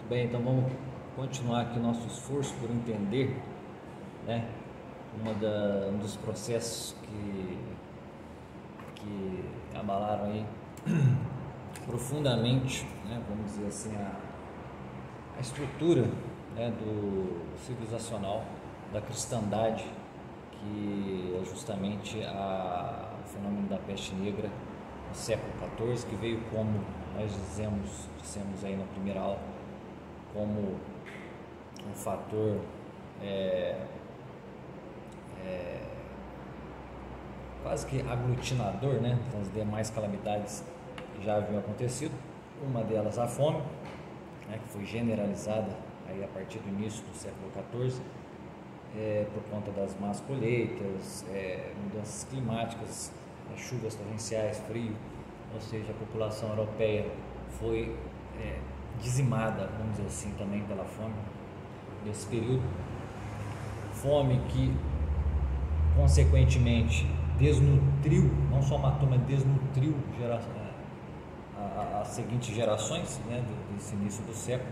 Bem, então vamos continuar aqui o nosso esforço por entender, né, um dos processos que abalaram aí profundamente, né, vamos dizer assim, a estrutura, né, do civilizacional da cristandade, que é justamente o fenômeno da peste negra no século XIV, que veio, como nós dissemos aí na primeira aula, como um fator quase que aglutinador, né, das demais calamidades que já haviam acontecido. Uma delas, a fome, né, que foi generalizada aí a partir do início do século XIV, por conta das más colheitas, mudanças climáticas, chuvas torrenciais, frio, ou seja, a população europeia foi dizimada, vamos dizer assim, também pela fome nesse período. Fome que, consequentemente, desnutriu, não só matou, mas desnutriu as seguintes gerações, né, desse início do século,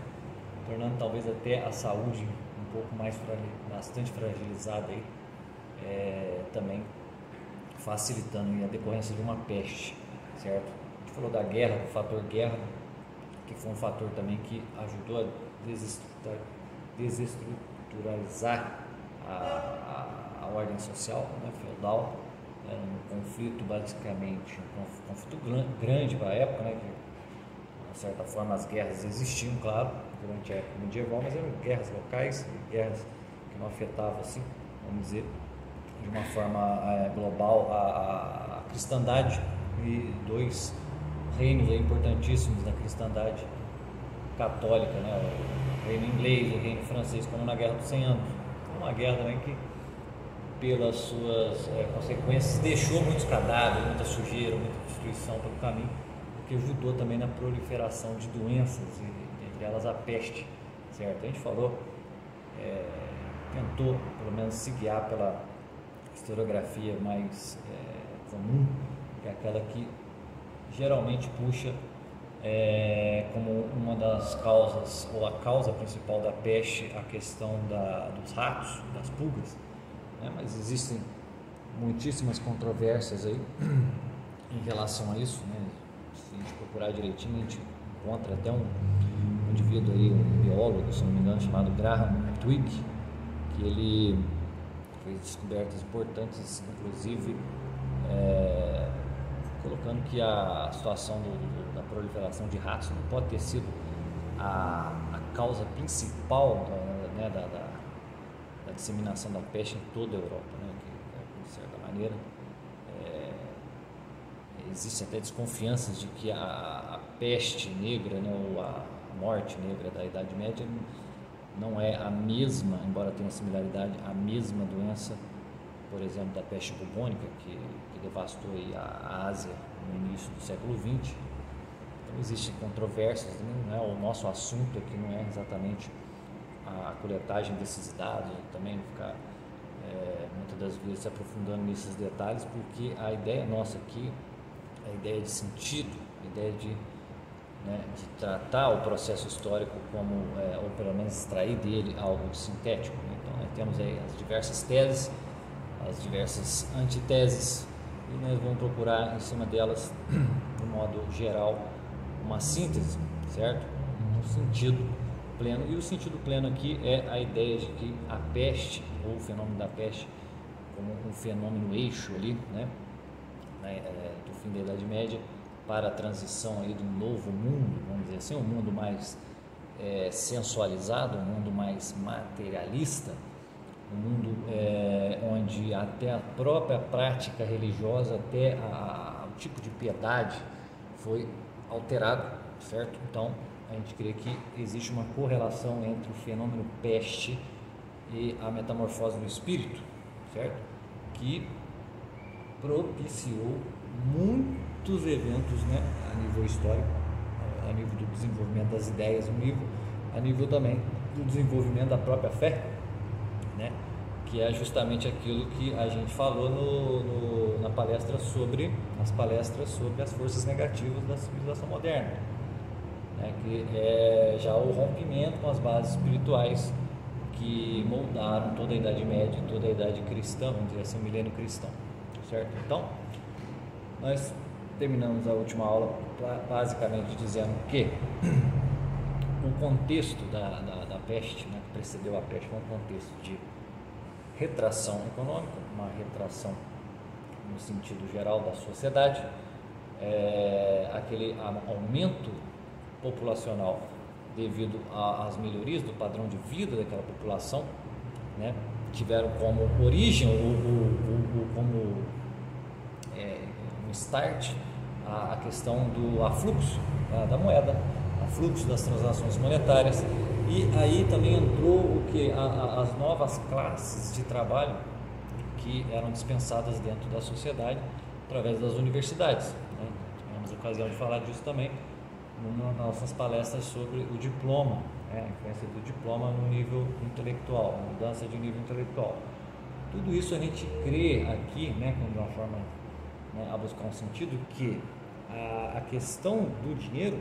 tornando talvez até a saúde um pouco mais bastante fragilizada aí, também facilitando a decorrência de uma peste, certo? A gente falou da guerra, do fator guerra, que foi um fator também que ajudou a desestruturalizar a ordem social, né, feudal. Era um conflito, basicamente, um conflito grande para a época, né, que, de certa forma, as guerras existiam, claro, durante a época medieval, mas eram guerras locais, guerras que não afetavam, assim, vamos dizer, de uma forma global a cristandade, e dois reinos importantíssimos da cristandade católica, né, o reino inglês e o reino francês, como na Guerra dos 100 Anos. Uma guerra também que, pelas suas consequências, deixou muitos cadáveres, muita sujeira, muita destruição pelo caminho, o que ajudou também na proliferação de doenças, e entre elas a peste, certo? A gente falou, tentou pelo menos se guiar pela historiografia mais comum, que é aquela que geralmente puxa como uma das causas, ou a causa principal da peste, a questão dos ratos, das pulgas, né? Mas existem muitíssimas controvérsias aí em relação a isso, né? Se a gente procurar direitinho, a gente encontra até um indivíduo aí, um biólogo, se não me engano, chamado Graham Twigg, que ele fez descobertas importantes, inclusive colocando que a situação da proliferação de ratos não pode ter sido a causa principal da disseminação da peste em toda a Europa, né? Que, de certa maneira, existem até desconfianças de que a peste negra, né, ou a morte negra da Idade Média não é a mesma, embora tenha similaridade, a mesma doença, por exemplo, da peste bubônica, que devastou aí a Ásia no início do século XX. Então existem controvérsias, né? O nosso assunto aqui não é exatamente a coletagem desses dados, também ficar muitas das vezes se aprofundando nesses detalhes, porque a ideia nossa aqui é a ideia de sentido, a ideia de tratar o processo histórico como, ou pelo menos extrair dele algo de sintético, né? Então, temos aí as diversas teses, as diversas antiteses, e nós vamos procurar em cima delas, de modo geral, uma síntese, certo? Um sentido pleno. E o sentido pleno aqui é a ideia de que a peste, ou o fenômeno da peste, como um fenômeno eixo ali, né, do fim da Idade Média para a transição aí do novo mundo, vamos dizer assim, um mundo mais sensualizado, um mundo mais materialista, um mundo onde até a própria prática religiosa, até o tipo de piedade foi alterado, certo? Então, a gente crê que existe uma correlação entre o fenômeno peste e a metamorfose do espírito, certo? Que propiciou muitos eventos, né, a nível histórico, a nível do desenvolvimento das ideias, a nível também do desenvolvimento da própria fé, né, que é justamente aquilo que a gente falou nas palestras sobre as forças negativas da civilização moderna, né, que é já o rompimento com as bases espirituais que moldaram toda a Idade Média e toda a Idade Cristã, vamos dizer assim, o milênio cristão, certo? Então, nós terminamos a última aula basicamente dizendo que o contexto da peste, né, que precedeu a peste, foi um contexto de retração econômica, uma retração no sentido geral da sociedade, aquele aumento populacional devido às melhorias do padrão de vida daquela população, né, tiveram como origem, como um start, a questão do afluxo da moeda, afluxo das transações monetárias, e aí também entrou o que as novas classes de trabalho que eram dispensadas dentro da sociedade através das universidades, né? Tivemos a ocasião de falar disso também nas nossas palestras sobre o diploma, né? A influência do diploma no nível intelectual, a mudança de nível intelectual. Tudo isso a gente crê aqui, né, de uma forma, né, a buscar um sentido que a questão do dinheiro,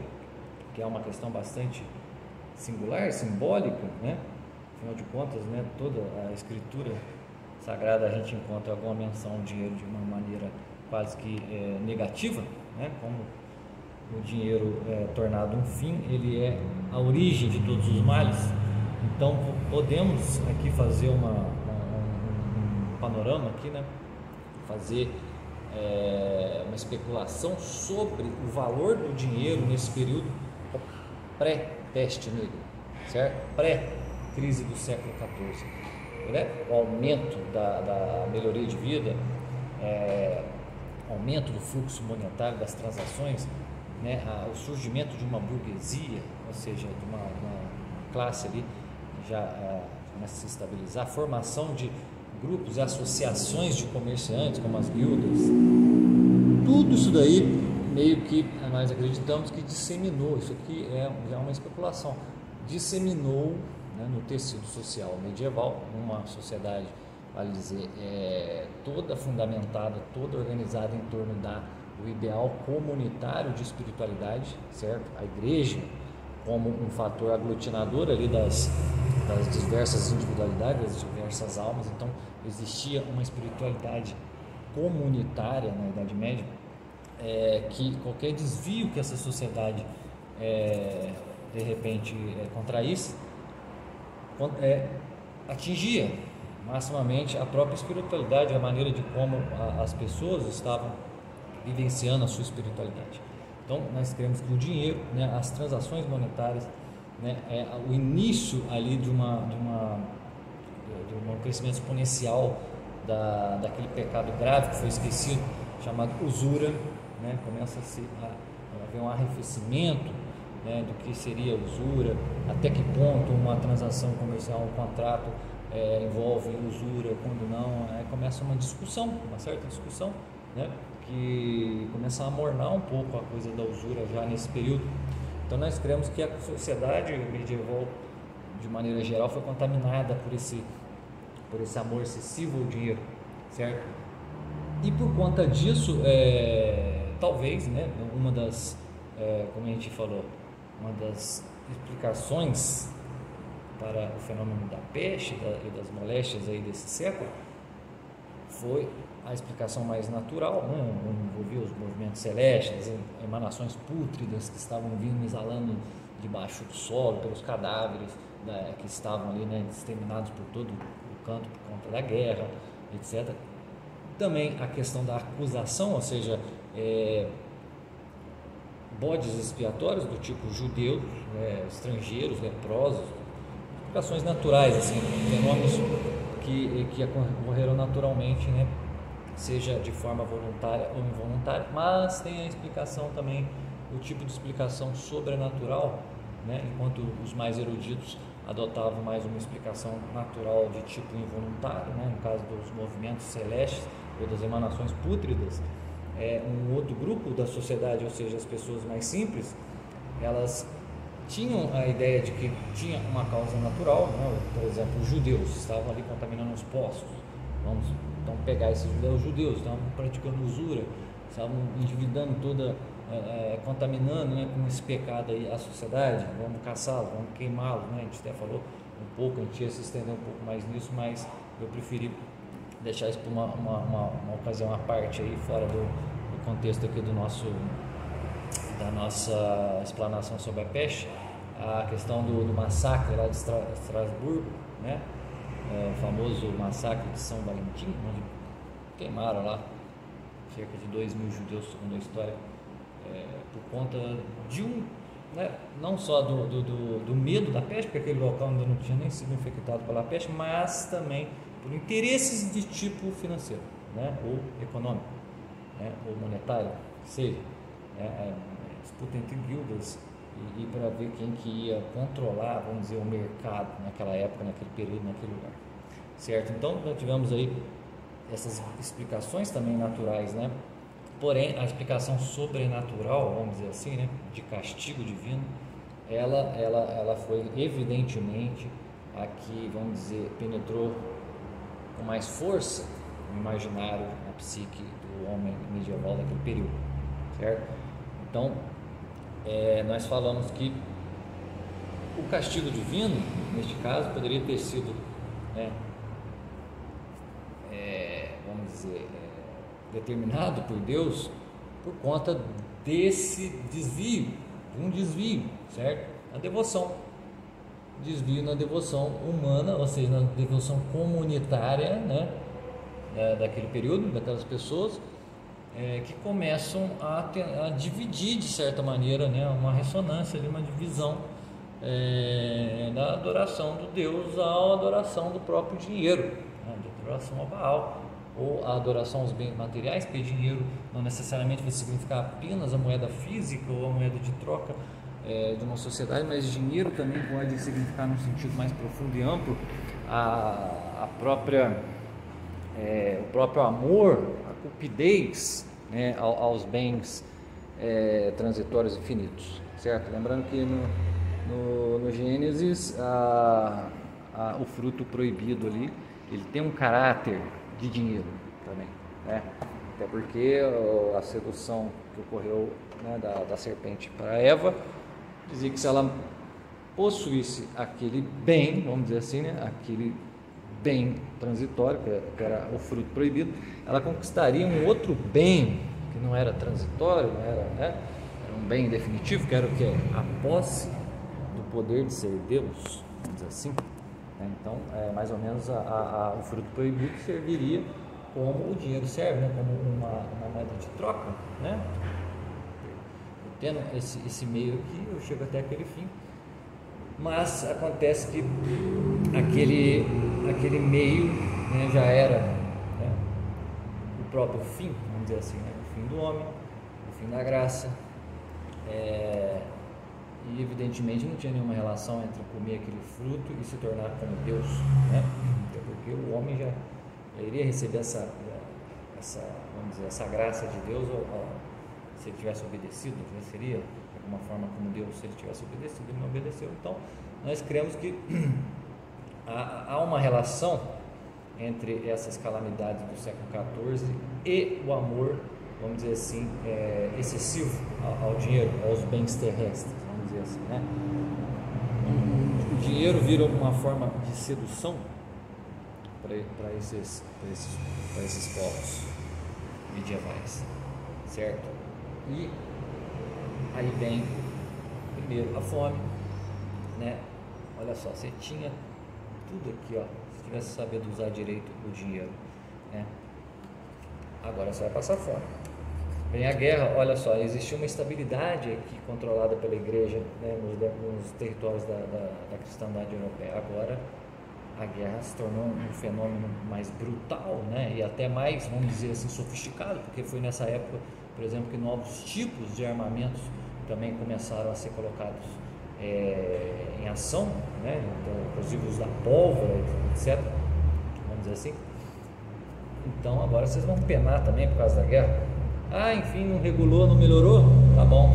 que é uma questão bastante singular, simbólica, né? Afinal de contas, né, toda a escritura sagrada a gente encontra alguma menção ao dinheiro de uma maneira quase que negativa, né? Como o dinheiro tornado um fim, ele é a origem de todos os males. Então podemos aqui fazer um panorama aqui, né? Fazer uma especulação sobre o valor do dinheiro nesse período pré-peste negra, certo? Pré-crise do século XIV, né? O aumento da melhoria de vida, aumento do fluxo monetário das transações, né? O surgimento de uma burguesia, ou seja, de uma classe ali que já começa a se estabilizar, a formação de grupos e associações de comerciantes, como as guildas, tudo isso daí meio que nós acreditamos que disseminou, isso aqui já é uma especulação, disseminou, né, no tecido social medieval, numa sociedade, vale dizer, toda fundamentada, toda organizada em torno do ideal comunitário de espiritualidade, certo? A igreja como um fator aglutinador ali das diversas individualidades, das diversas almas. Então existia uma espiritualidade comunitária na Idade Média, que qualquer desvio que essa sociedade de repente contraísse, atingia maximamente a própria espiritualidade, a maneira de como as pessoas estavam vivenciando a sua espiritualidade. Então nós cremos que o dinheiro, né, as transações monetárias, né, o início ali de um crescimento exponencial daquele pecado grave que foi esquecido, chamado usura, né? Começa a haver um arrefecimento, né, do que seria usura, até que ponto uma transação comercial, um contrato envolve usura, quando não, começa uma discussão, uma certa discussão, né, que começa a amornar um pouco a coisa da usura já nesse período. Então nós cremos que a sociedade medieval, de maneira geral, foi contaminada por esse amor excessivo ao dinheiro, certo? E por conta disso, talvez, né, uma das, como a gente falou, uma das explicações para o fenômeno da peste e das moléstias aí desse século foi a explicação mais natural, né? Envolvia os movimentos celestes, emanações pútridas que estavam vindo, exalando debaixo do solo, pelos cadáveres que estavam ali, né, disseminados por todo o canto por conta da guerra, etc. Também a questão da acusação, ou seja, bodes expiatórios do tipo judeus, estrangeiros, leprosos, explicações naturais, assim, fenômenos que ocorreram naturalmente, né, seja de forma voluntária ou involuntária, mas tem a explicação também, o tipo de explicação sobrenatural, né, enquanto os mais eruditos adotavam mais uma explicação natural de tipo involuntário, né, no caso dos movimentos celestes ou das emanações pútridas. Um outro grupo da sociedade, ou seja, as pessoas mais simples, elas tinham a ideia de que tinha uma causa natural, né? Por exemplo, os judeus estavam ali contaminando os poços, vamos então pegar esses judeus estavam praticando usura, estavam endividando toda contaminando, né, com esse pecado aí a sociedade, vamos caçá-lo, vamos queimá-lo, né? A gente até falou um pouco, a gente ia se estender um pouco mais nisso, mas eu preferi deixar isso para uma ocasião à parte aí, fora do contexto aqui da nossa explanação sobre a peste, a questão do massacre lá de Estrasburgo, né? O famoso massacre de São Valentim, onde queimaram lá cerca de 2.000 judeus, segundo a história, por conta de né, não só do medo da peste, porque aquele local ainda não tinha nem sido infectado pela peste, mas também por interesses de tipo financeiro, né, ou econômico, né, ou monetário, que seja, disputa entre guildas e para ver quem que ia controlar, vamos dizer, o mercado naquela época, naquele período, naquele lugar, certo? Então nós tivemos aí essas explicações também naturais, né? Porém, a explicação sobrenatural, vamos dizer assim, né, de castigo divino, ela foi evidentemente a que, vamos dizer, penetrou com mais força no imaginário, na psique do homem medieval daquele período, certo? Então, nós falamos que o castigo divino, neste caso, poderia ter sido, né, vamos dizer, determinado por Deus por conta desse desvio, de um desvio, certo? A devoção, desvio na devoção humana, ou seja, na devoção comunitária, né, daquele período, daquelas pessoas, que começam a dividir de certa maneira, né, uma ressonância, uma divisão da adoração do Deus à adoração do próprio dinheiro, né, de adoração ao Baal, ou a adoração aos bens materiais, porque dinheiro não necessariamente vai significar apenas a moeda física ou a moeda de troca de uma sociedade, mas dinheiro também pode significar num sentido mais profundo e amplo o próprio amor, a cupidez, né, aos bens transitórios e finitos, certo? Lembrando que no Gênesis o fruto proibido ali, ele tem um caráter de dinheiro também, né? Até porque a sedução que ocorreu, né, da serpente para Eva dizia que se ela possuísse aquele bem, vamos dizer assim, né, aquele bem transitório, que era o fruto proibido, ela conquistaria um outro bem que não era transitório, não era, né, era um bem definitivo, que era o que? A posse do poder de ser Deus, vamos dizer assim. Então, mais ou menos o fruto proibido serviria como o dinheiro serve, né? Como uma moeda de troca, né? Tendo esse meio aqui, eu chego até aquele fim. Mas acontece que aquele meio, né, já era, né, o próprio fim, vamos dizer assim, né? O fim do homem, o fim da graça. E evidentemente não tinha nenhuma relação entre comer aquele fruto e se tornar como Deus, né? Porque o homem já iria receber essa vamos dizer, essa graça de Deus, se ele tivesse obedecido, né? Seria de alguma forma como Deus, se ele tivesse obedecido, ele não obedeceu. Então nós cremos que há uma relação entre essas calamidades do século XIV e o amor, vamos dizer assim, excessivo ao dinheiro, aos bens terrestres, vamos dizer assim, né? O dinheiro vira uma forma de sedução para esses povos medievais, certo? E aí vem primeiro a fome, né? Olha só, você tinha tudo aqui, ó, se tivesse sabido usar direito o dinheiro, né? Agora você vai passar fome. Vem a guerra, olha só, existiu uma estabilidade aqui controlada pela igreja, né, nos territórios da cristandade europeia. Agora a guerra se tornou um fenômeno mais brutal, né, e até mais, vamos dizer assim, sofisticado, porque foi nessa época, por exemplo, que novos tipos de armamentos também começaram a ser colocados em ação, né, então, inclusive os da pólvora, etc. Vamos dizer assim. Então agora vocês vão penar também por causa da guerra. Enfim, não regulou, não melhorou, tá bom.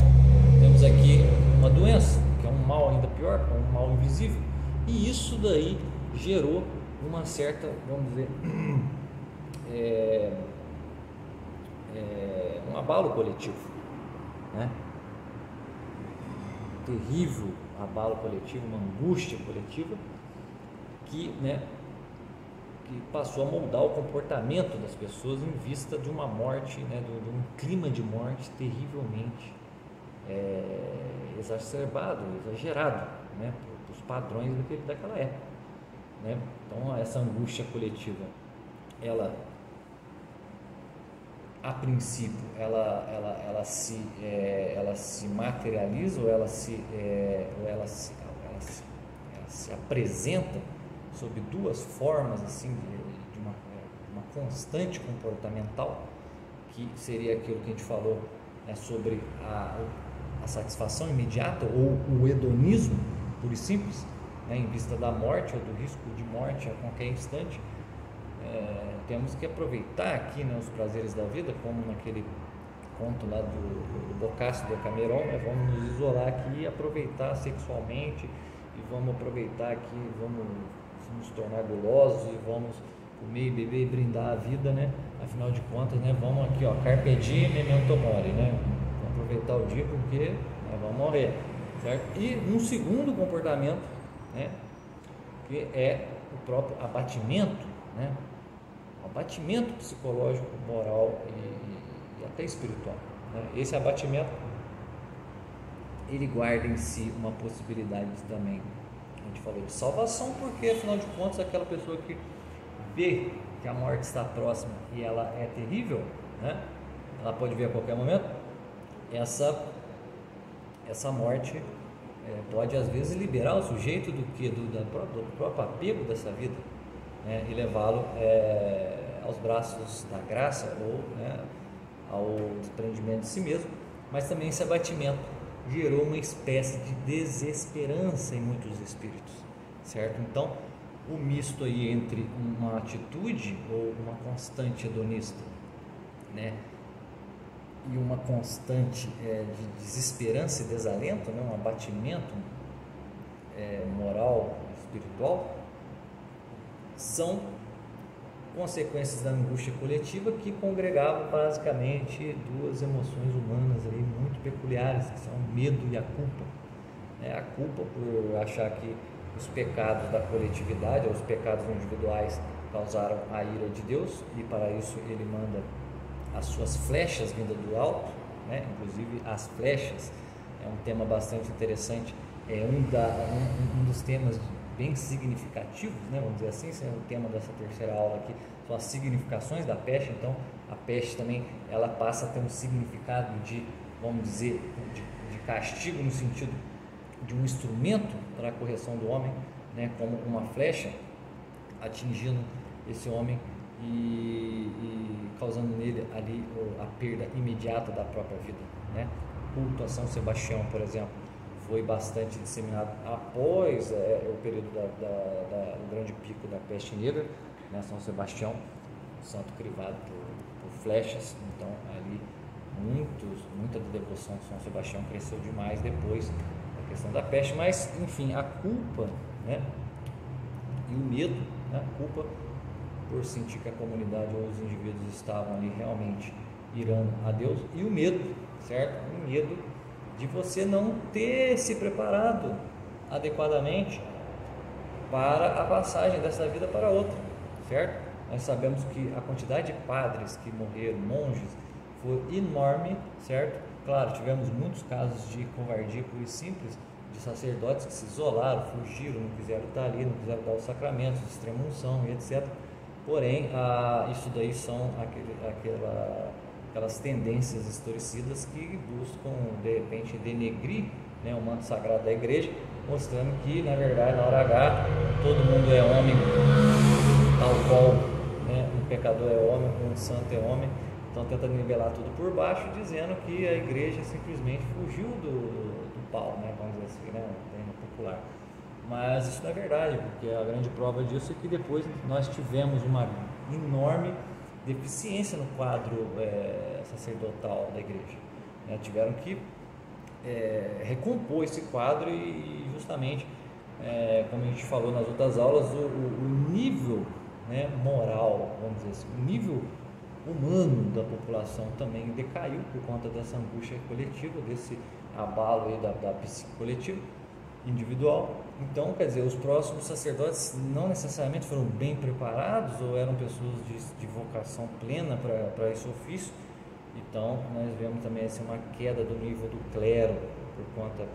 Temos aqui uma doença, que é um mal ainda pior, um mal invisível. E isso daí gerou uma certa, vamos dizer, um abalo coletivo, né? Terrível abalo coletivo, uma angústia coletiva que, né, que passou a moldar o comportamento das pessoas em vista de uma morte, né, de um clima de morte terrivelmente exacerbado, exagerado, né, os padrões daquela época, né? Então essa angústia coletiva, ela a princípio ela se materializa ou ela se apresenta sob duas formas assim de uma constante comportamental, que seria aquilo que a gente falou, né, sobre a satisfação imediata ou o hedonismo puro e simples, né, em vista da morte ou do risco de morte a qualquer instante. Temos que aproveitar aqui, né, os prazeres da vida, como naquele conto lá do Boccaccio, do Decameron, né, vamos nos isolar aqui e aproveitar sexualmente, e vamos aproveitar aqui, vamos nos tornar gulosos e vamos comer, beber e brindar a vida, né? Afinal de contas, né, vamos aqui, ó, carpe diem, memento mori, né? Vamos aproveitar o dia porque vamos morrer, certo? E um segundo comportamento, né, que é o próprio abatimento, né? Abatimento psicológico, moral e até espiritual, né? Esse abatimento, ele guarda em si uma possibilidade também, a gente falou de salvação, porque afinal de contas aquela pessoa que vê que a morte está próxima e ela é terrível, né? Ela pode ver a qualquer momento, essa morte pode às vezes liberar o sujeito do próprio apego dessa vida, né? E levá-lo aos braços da graça ou, né, ao desprendimento de si mesmo. Mas também esse abatimento gerou uma espécie de desesperança em muitos espíritos, certo? Então, o misto aí entre uma atitude ou uma constante hedonista, né, e uma constante de desesperança e desalento, né, um abatimento moral, espiritual, são consequências da angústia coletiva que congregava basicamente duas emoções humanas aí muito peculiares, que são o medo e a culpa. A culpa por achar que os pecados da coletividade ou os pecados individuais causaram a ira de Deus, e para isso ele manda as suas flechas vindas do alto, né? Inclusive as flechas é um tema bastante interessante, um dos temas bem significativos, né, vamos dizer assim, esse é o tema dessa terceira aula aqui, são as significações da peste. Então a peste também ela passa a ter um significado de, vamos dizer, de castigo, no sentido de um instrumento para a correção do homem, né, como uma flecha atingindo esse homem e causando nele ali a perda imediata da própria vida, né? O culto a São Sebastião, por exemplo, foi bastante disseminado após o período do grande pico da peste negra, né? São Sebastião, santo crivado por flechas. Então ali muita da devoção de São Sebastião cresceu demais depois da questão da peste. Mas enfim, a culpa, né, e o medo, né, a culpa por sentir que a comunidade ou os indivíduos estavam ali realmente irando a Deus, e o medo, certo? O medo de você não ter se preparado adequadamente para a passagem dessa vida para outra, certo? Nós sabemos que a quantidade de padres que morreram, monges, foi enorme, certo? Claro, tivemos muitos casos de covardia pura e simples, de sacerdotes que se isolaram, fugiram, não quiseram estar ali, não quiseram dar os sacramentos, de extrema unção e etc. Porém, isso daí são aquelas tendências historicidas que buscam, de repente, denegrir, né, o manto sagrado da igreja, mostrando que, na verdade, na hora H, todo mundo é homem, tal qual, né, um pecador é homem, um santo é homem. Então, tenta nivelar tudo por baixo, dizendo que a igreja simplesmente fugiu do pau, né, vamos dizer assim, né, no termo popular. Mas isso não é verdade, porque a grande prova disso é que depois nós tivemos uma enorme deficiência no quadro sacerdotal da igreja, né? Tiveram que recompor esse quadro e justamente, como a gente falou nas outras aulas, o nível, né, moral, vamos dizer assim, o nível humano da população também decaiu por conta dessa angústia coletiva, desse abalo aí da psique coletiva, individual. Então, quer dizer, os próximos sacerdotes não necessariamente foram bem preparados ou eram pessoas de vocação plena para esse ofício. Então, nós vemos também assim, uma queda do nível do clero por conta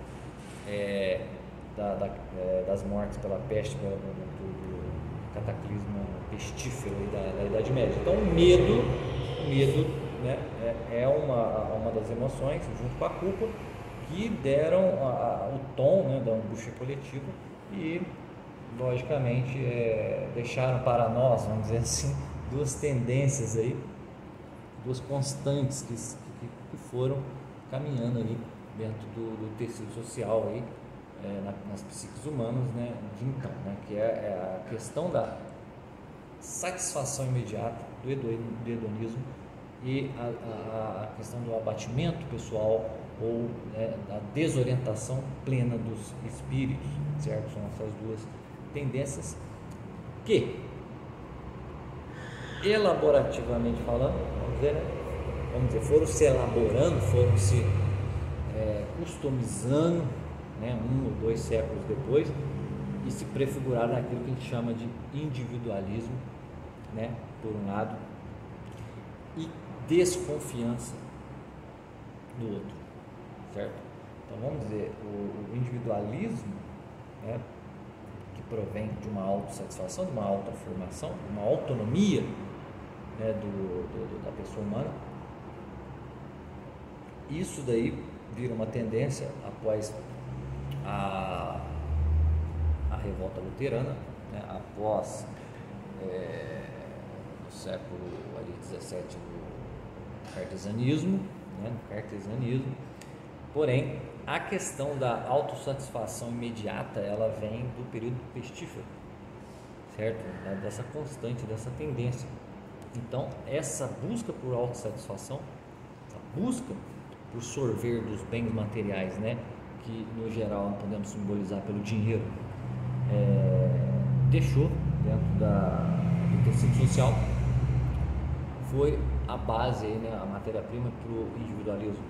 das mortes pela peste, do cataclismo pestífero da Idade Média. Então, o medo, né, é uma das emoções, junto com a culpa, que deram o tom, né, da angústia coletiva e, logicamente, deixaram para nós, vamos dizer assim, duas tendências aí, duas constantes que foram caminhando ali dentro do tecido social aí, nas psiques humanas, né, de então, né, que é a questão da satisfação imediata do hedonismo e a questão do abatimento pessoal ou da desorientação plena dos espíritos, certo? São essas duas tendências que, elaborativamente falando, vamos dizer, foram se elaborando, foram se customizando, né, 1 ou 2 séculos depois, e se prefiguraram naquilo que a gente chama de individualismo, né, por um lado, e desconfiança do outro, certo? Então vamos dizer, o individualismo, né, que provém de uma autossatisfação, de uma autoafirmação, de uma autonomia, né, da pessoa humana, isso daí vira uma tendência após a revolta luterana, né, após no século XVII no cartesianismo, porém a questão da autossatisfação imediata ela vem do período pestífero, certo? Dessa constante, dessa tendência. Então essa busca por autossatisfação, a busca por sorver dos bens materiais, né, que no geral podemos simbolizar pelo dinheiro, deixou dentro do tecido social, foi a base, né, a matéria-prima para o individualismo.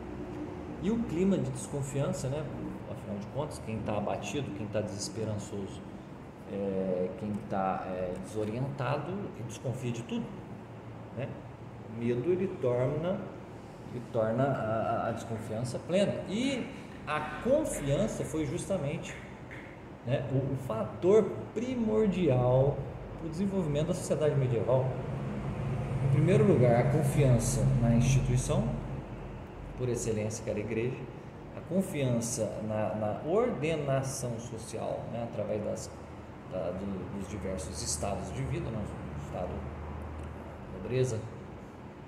E o clima de desconfiança, né, afinal de contas, quem está abatido, quem está desesperançoso, quem está desorientado, ele desconfia de tudo, né? O medo ele torna a desconfiança plena, e a confiança foi justamente, né, o fator primordial para o desenvolvimento da sociedade medieval. Em primeiro lugar, a confiança na instituição, por excelência, que era a igreja, a confiança na ordenação social, né, através dos diversos estados de vida, né, o estado da nobreza,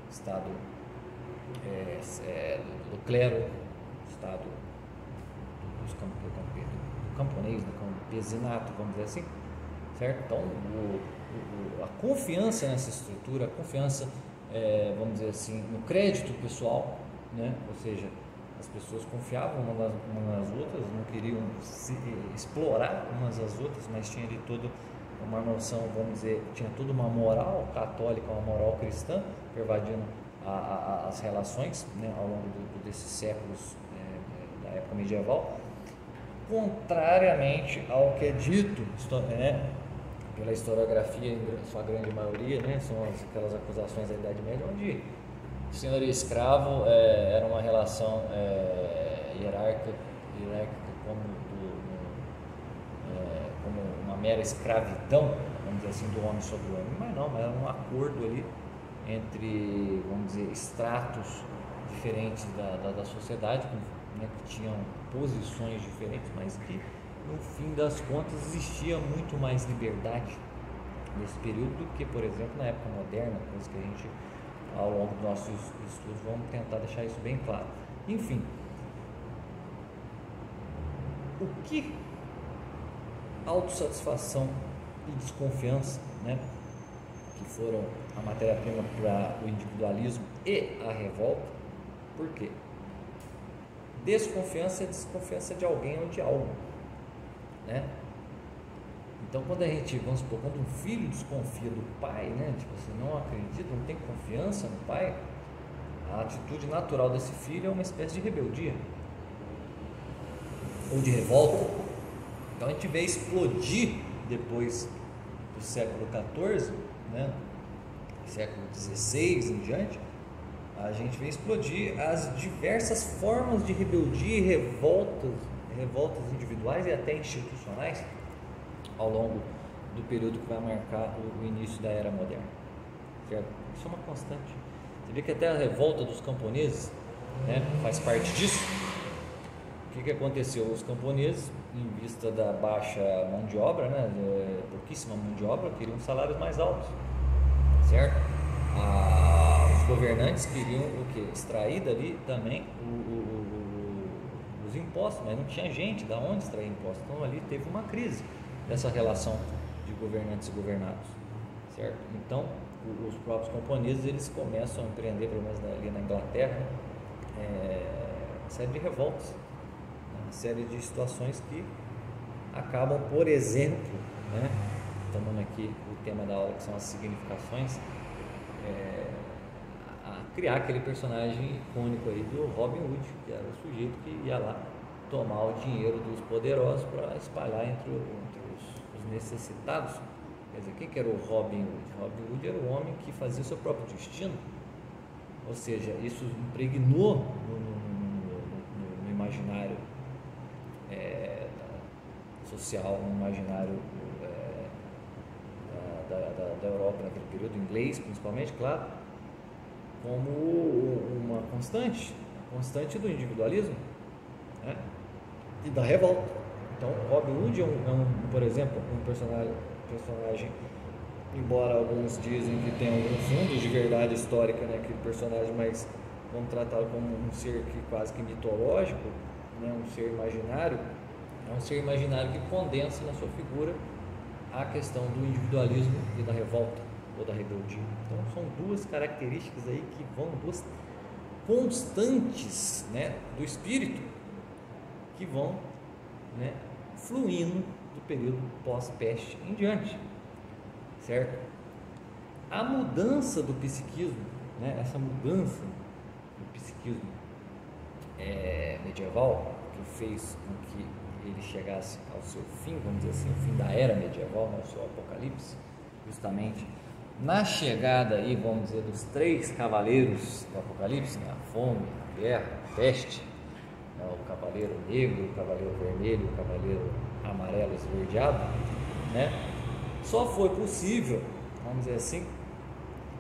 o estado do clero, o estado do camponês, do campesinato, vamos dizer assim, certo? Então, a confiança nessa estrutura, a confiança, vamos dizer assim, no crédito pessoal, né? Ou seja, as pessoas confiavam umas nas outras, não queriam explorar umas às outras, mas tinha ali toda uma noção, vamos dizer, tinha toda uma moral católica, uma moral cristã, pervadindo as relações, né, ao longo desses séculos da época medieval, contrariamente ao que é dito, né, pela historiografia, em sua grande maioria, né, são aquelas acusações da Idade Média, onde senhor e escravo era uma relação hierárquica como uma mera escravidão, vamos dizer assim, do homem sobre o homem, mas não, era um acordo ali entre, vamos dizer, estratos diferentes da sociedade, né, que tinham posições diferentes, mas que no fim das contas existia muito mais liberdade nesse período do que, por exemplo, na época moderna, coisa que a gente, ao longo dos nossos estudos, vamos tentar deixar isso bem claro. Enfim, o que autossatisfação e desconfiança, né, que foram a matéria-prima para o individualismo e a revolta, por quê? Desconfiança é desconfiança de alguém ou de algo, né? Então, quando a gente, vamos supor, quando um filho desconfia do pai, né, tipo assim, não acredita, não tem confiança no pai, a atitude natural desse filho é uma espécie de rebeldia ou de revolta. Então a gente vê explodir depois do século XIV, né, século XVI em diante, a gente vê explodir as diversas formas de rebeldia e revoltas individuais e até institucionais ao longo do período que vai marcar o início da Era Moderna, certo? Isso é uma constante. Você vê que até a revolta dos camponeses, né, faz parte disso. O que aconteceu? Os camponeses, em vista da baixa mão de obra, né, pouquíssima mão de obra, queriam salários mais altos, certo? Os governantes queriam o quê? Extrair dali também os impostos, mas não tinha gente da onde extrair impostos. Então ali teve uma crise dessa relação de governantes e governados, certo? Então os próprios camponeses, eles começam a empreender, pelo menos ali na Inglaterra, uma série de revoltas, uma série de situações que acabam, por exemplo, né, tomando aqui o tema da aula, que são as significações, a criar aquele personagem icônico aí do Robin Hood, que era o sujeito que ia lá tomar o dinheiro dos poderosos para espalhar entre os necessitados. Quer dizer, quem que era o Robin Hood? Robin Hood era o homem que fazia o seu próprio destino, ou seja, isso impregnou no imaginário social, no imaginário da Europa naquele período, inglês principalmente, claro, como uma constante do individualismo, né, e da revolta. Então, Robin Hood por exemplo, um personagem, embora alguns dizem que tem algum fundo de verdade histórica, né, aquele personagem, mas vamos tratá-lo como um ser que quase que mitológico, né, um ser imaginário, é um ser imaginário que condensa na sua figura a questão do individualismo e da revolta ou da rebeldia. Então são duas características aí que vão, duas constantes, né, do espírito, que vão, né, fluindo do período pós-peste em diante, certo? A mudança do psiquismo, né, essa mudança do psiquismo medieval, que fez com que ele chegasse ao seu fim, vamos dizer assim, o fim da era medieval, né, o seu apocalipse, justamente na chegada aí, vamos dizer, dos três cavaleiros do apocalipse, né, a fome, a guerra, a peste, né, o cavaleiro negro, o cavaleiro vermelho, o cavaleiro amarelo esverdeado, né, só foi possível, vamos dizer assim,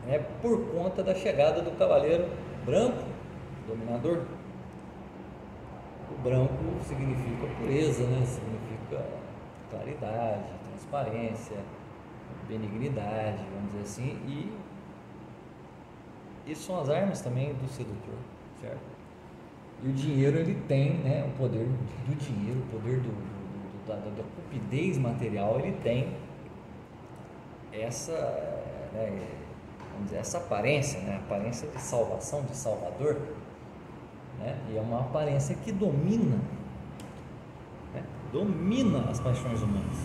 né, por conta da chegada do cavaleiro branco, dominador. O branco significa pureza, né? Significa claridade, transparência, benignidade, vamos dizer assim, e isso são as armas também do sedutor, certo? E o dinheiro, ele tem, né, o poder do dinheiro, o poder da cupidez material, ele tem essa, né, vamos dizer, essa aparência, né, aparência de salvação, de salvador, né, e é uma aparência que domina, né, domina as paixões humanas,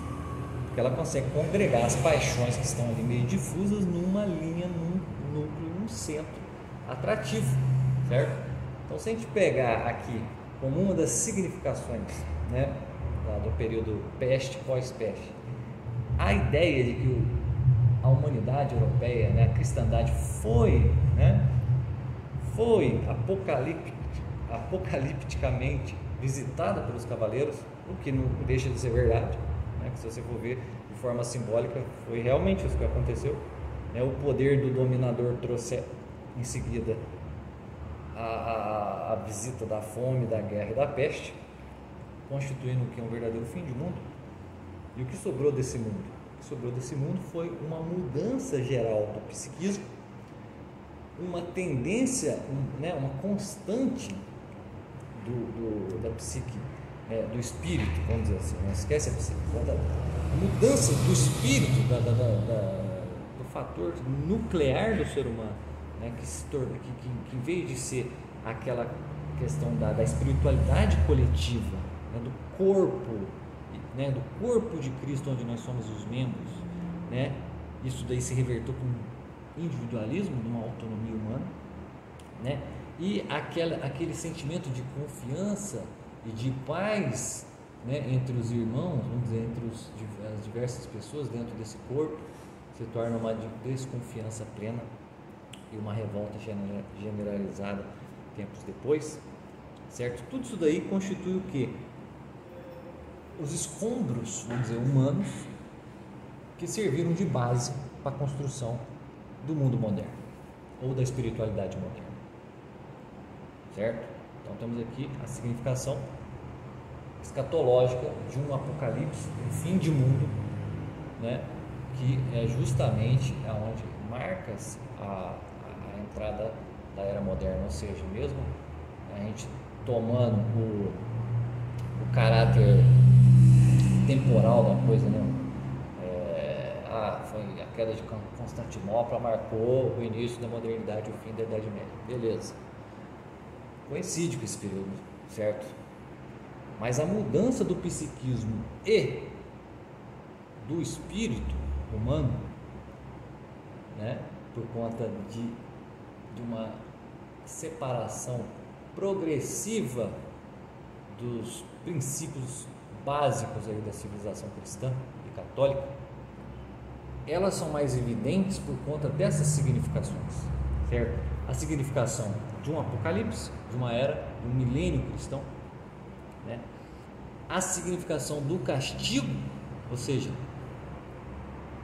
porque ela consegue congregar as paixões que estão ali meio difusas numa linha, num núcleo, num centro atrativo, certo? Então, se a gente pegar aqui como uma das significações, né, do período peste, pós-peste, a ideia de que a humanidade europeia, né, a cristandade foi, né, foi apocalipticamente visitada pelos cavaleiros, o que não deixa de ser verdade, né, que se você for ver de forma simbólica, foi realmente isso que aconteceu, né, o poder do dominador trouxe em seguida a visita da fome, da guerra e da peste, constituindo o que é um verdadeiro fim de mundo. E o que sobrou desse mundo? O que sobrou desse mundo foi uma mudança geral do psiquismo, uma tendência, né, uma constante da psique, do espírito, vamos dizer assim, não esquece a psique, a mudança do espírito, do fator nuclear do ser humano, né, que se torna, que em vez de ser aquela questão da espiritualidade coletiva, né, do corpo, né, do corpo de Cristo, onde nós somos os membros, né? Isso daí se revertou para um individualismo, numa autonomia humana, né? E aquele sentimento de confiança e de paz, né, entre os irmãos, vamos dizer, entre as diversas pessoas dentro desse corpo, se torna uma desconfiança plena e uma revolta generalizada tempos depois, certo? Tudo isso daí constitui o quê? Os escombros, vamos dizer, humanos, que serviram de base para a construção do mundo moderno ou da espiritualidade moderna, certo? Então temos aqui a significação escatológica de um apocalipse, um fim de mundo, né? Que é justamente aonde marca-se a entrada da era moderna, ou seja, mesmo a gente tomando o caráter temporal da coisa, né? Foi a queda de Constantinopla, marcou o início da modernidade, o fim da Idade Média, beleza, coincide com esse período, certo? Mas a mudança do psiquismo e do espírito humano, né, por conta de uma separação progressiva dos princípios básicos aí da civilização cristã e católica, elas são mais evidentes por conta dessas significações, certo? A significação de um apocalipse, de uma era, de um milênio cristão, né? A significação do castigo, ou seja,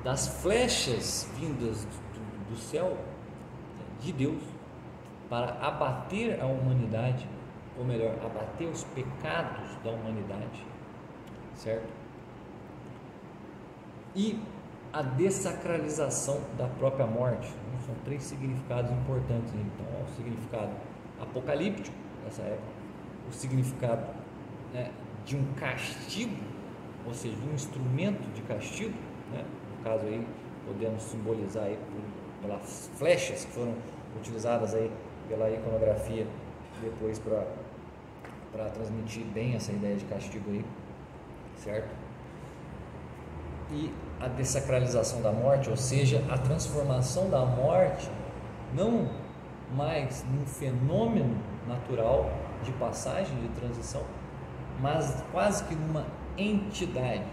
das flechas vindas do céu, de Deus, para abater a humanidade, ou melhor, abater os pecados da humanidade, certo? E a dessacralização da própria morte. São três significados importantes. Então, o significado apocalíptico nessa época, o significado, né, de um castigo, ou seja, de um instrumento de castigo, né? No caso aí podemos simbolizar aí pelas flechas que foram utilizadas aí pela iconografia depois para transmitir bem essa ideia de castigo aí, certo? E a dessacralização da morte, ou seja, a transformação da morte não mais num fenômeno natural de passagem, de transição, mas quase que numa entidade.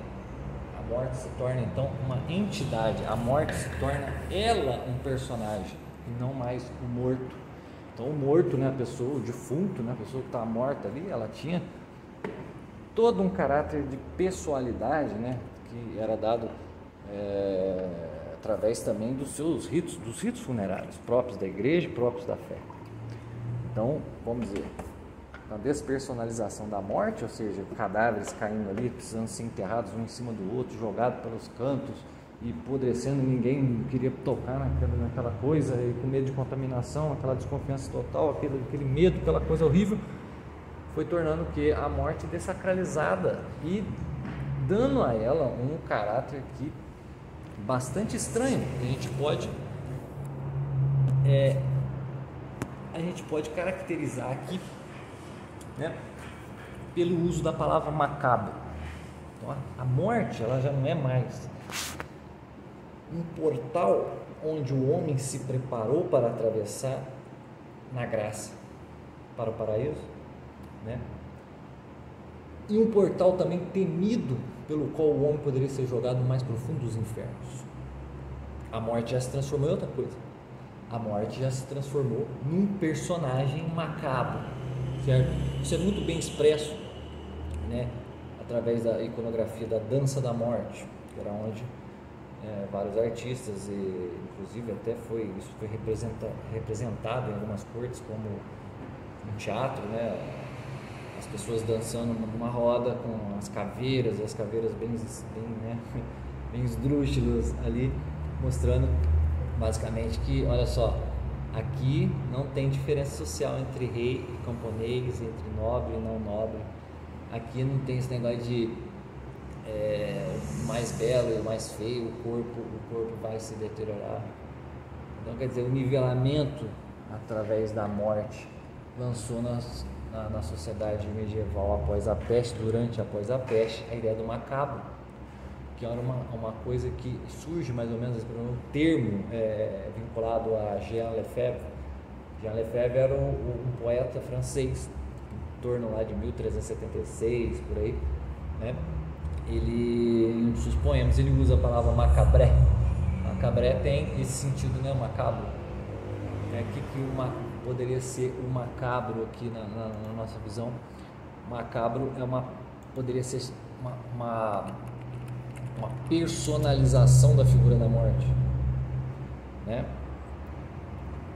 A morte se torna então uma entidade, a morte se torna ela um personagem e não mais o morto. Então o morto, né, a pessoa, o defunto, né, a pessoa que está morta ali, ela tinha todo um caráter de pessoalidade, né, que era dado através também dos seus ritos, dos ritos funerários próprios da igreja, próprios da fé. Então, vamos dizer, a despersonalização da morte, ou seja, cadáveres caindo ali, precisando ser enterrados um em cima do outro, jogados pelos cantos e apodrecendo, ninguém queria tocar naquela coisa, e com medo de contaminação, aquela desconfiança total, aquele medo, aquela coisa horrível, foi tornando que a morte dessacralizada e dando a ela um caráter que bastante estranho. A gente pode caracterizar aqui, né, pelo uso da palavra macabro. Então, a morte, ela já não é mais um portal onde o homem se preparou para atravessar na graça para o paraíso, né? E um portal também temido pelo qual o homem poderia ser jogado no mais profundo dos infernos. A morte já se transformou em outra coisa. A morte já se transformou num personagem macabro, certo? Isso é muito bem expresso, né, através da iconografia da dança da morte, que era onde vários artistas, e inclusive até isso foi representado em algumas cortes como um teatro, né? As pessoas dançando numa roda com as caveiras bem esdrúxulas ali, mostrando basicamente que, olha só, aqui não tem diferença social entre rei e camponês, entre nobre e não nobre. Aqui não tem esse negócio de o mais belo e o mais feio, o corpo vai se deteriorar. Então, quer dizer, o nivelamento através da morte lançou na sociedade medieval após a peste, após a peste, a ideia do macabro, que era uma coisa que surge mais ou menos, um termo vinculado a Jean Lefebvre. Jean Lefebvre era um poeta francês, em torno lá de 1376, por aí, né? Ele, em um dos seus poemas, ele usa a palavra macabré. Macabré tem esse sentido, né? Macabro. Que poderia ser o macabro aqui na nossa visão? Macabro poderia ser uma personalização da figura da morte, né?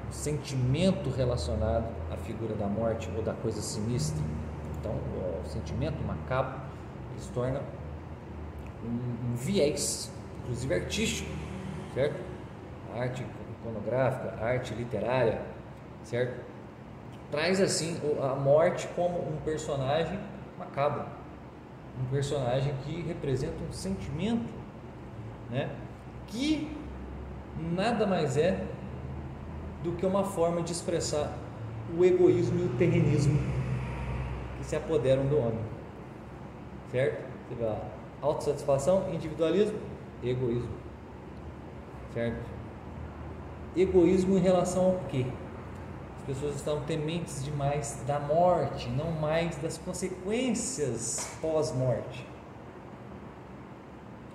O sentimento relacionado à figura da morte ou da coisa sinistra. Então, o sentimento macabro se torna um viés, inclusive artístico, certo? A arte iconográfica, a arte literária, certo? Traz assim a morte como um personagem macabro, um personagem que representa um sentimento, né? Que nada mais é do que uma forma de expressar o egoísmo e o terrenismo que se apoderam do homem, certo? Você vê lá, autossatisfação, individualismo, egoísmo, certo? Egoísmo em relação ao quê? As pessoas estavam tementes demais da morte, não mais das consequências pós-morte.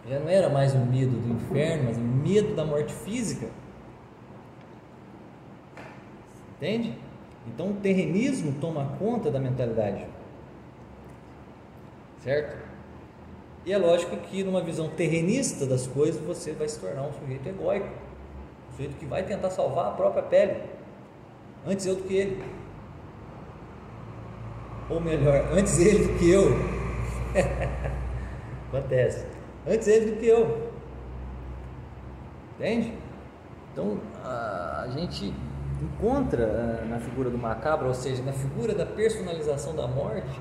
Já não era mais o medo do inferno, mas o medo da morte física. Entende? Então o terrenismo toma conta da mentalidade, certo? E é lógico que numa visão terrenista das coisas você vai se tornar um sujeito egóico, um sujeito que vai tentar salvar a própria pele, antes eu do que ele, ou melhor, antes ele do que eu. Acontece, antes ele do que eu, entende? Então a gente encontra na figura do macabro, ou seja, na figura da personalização da morte,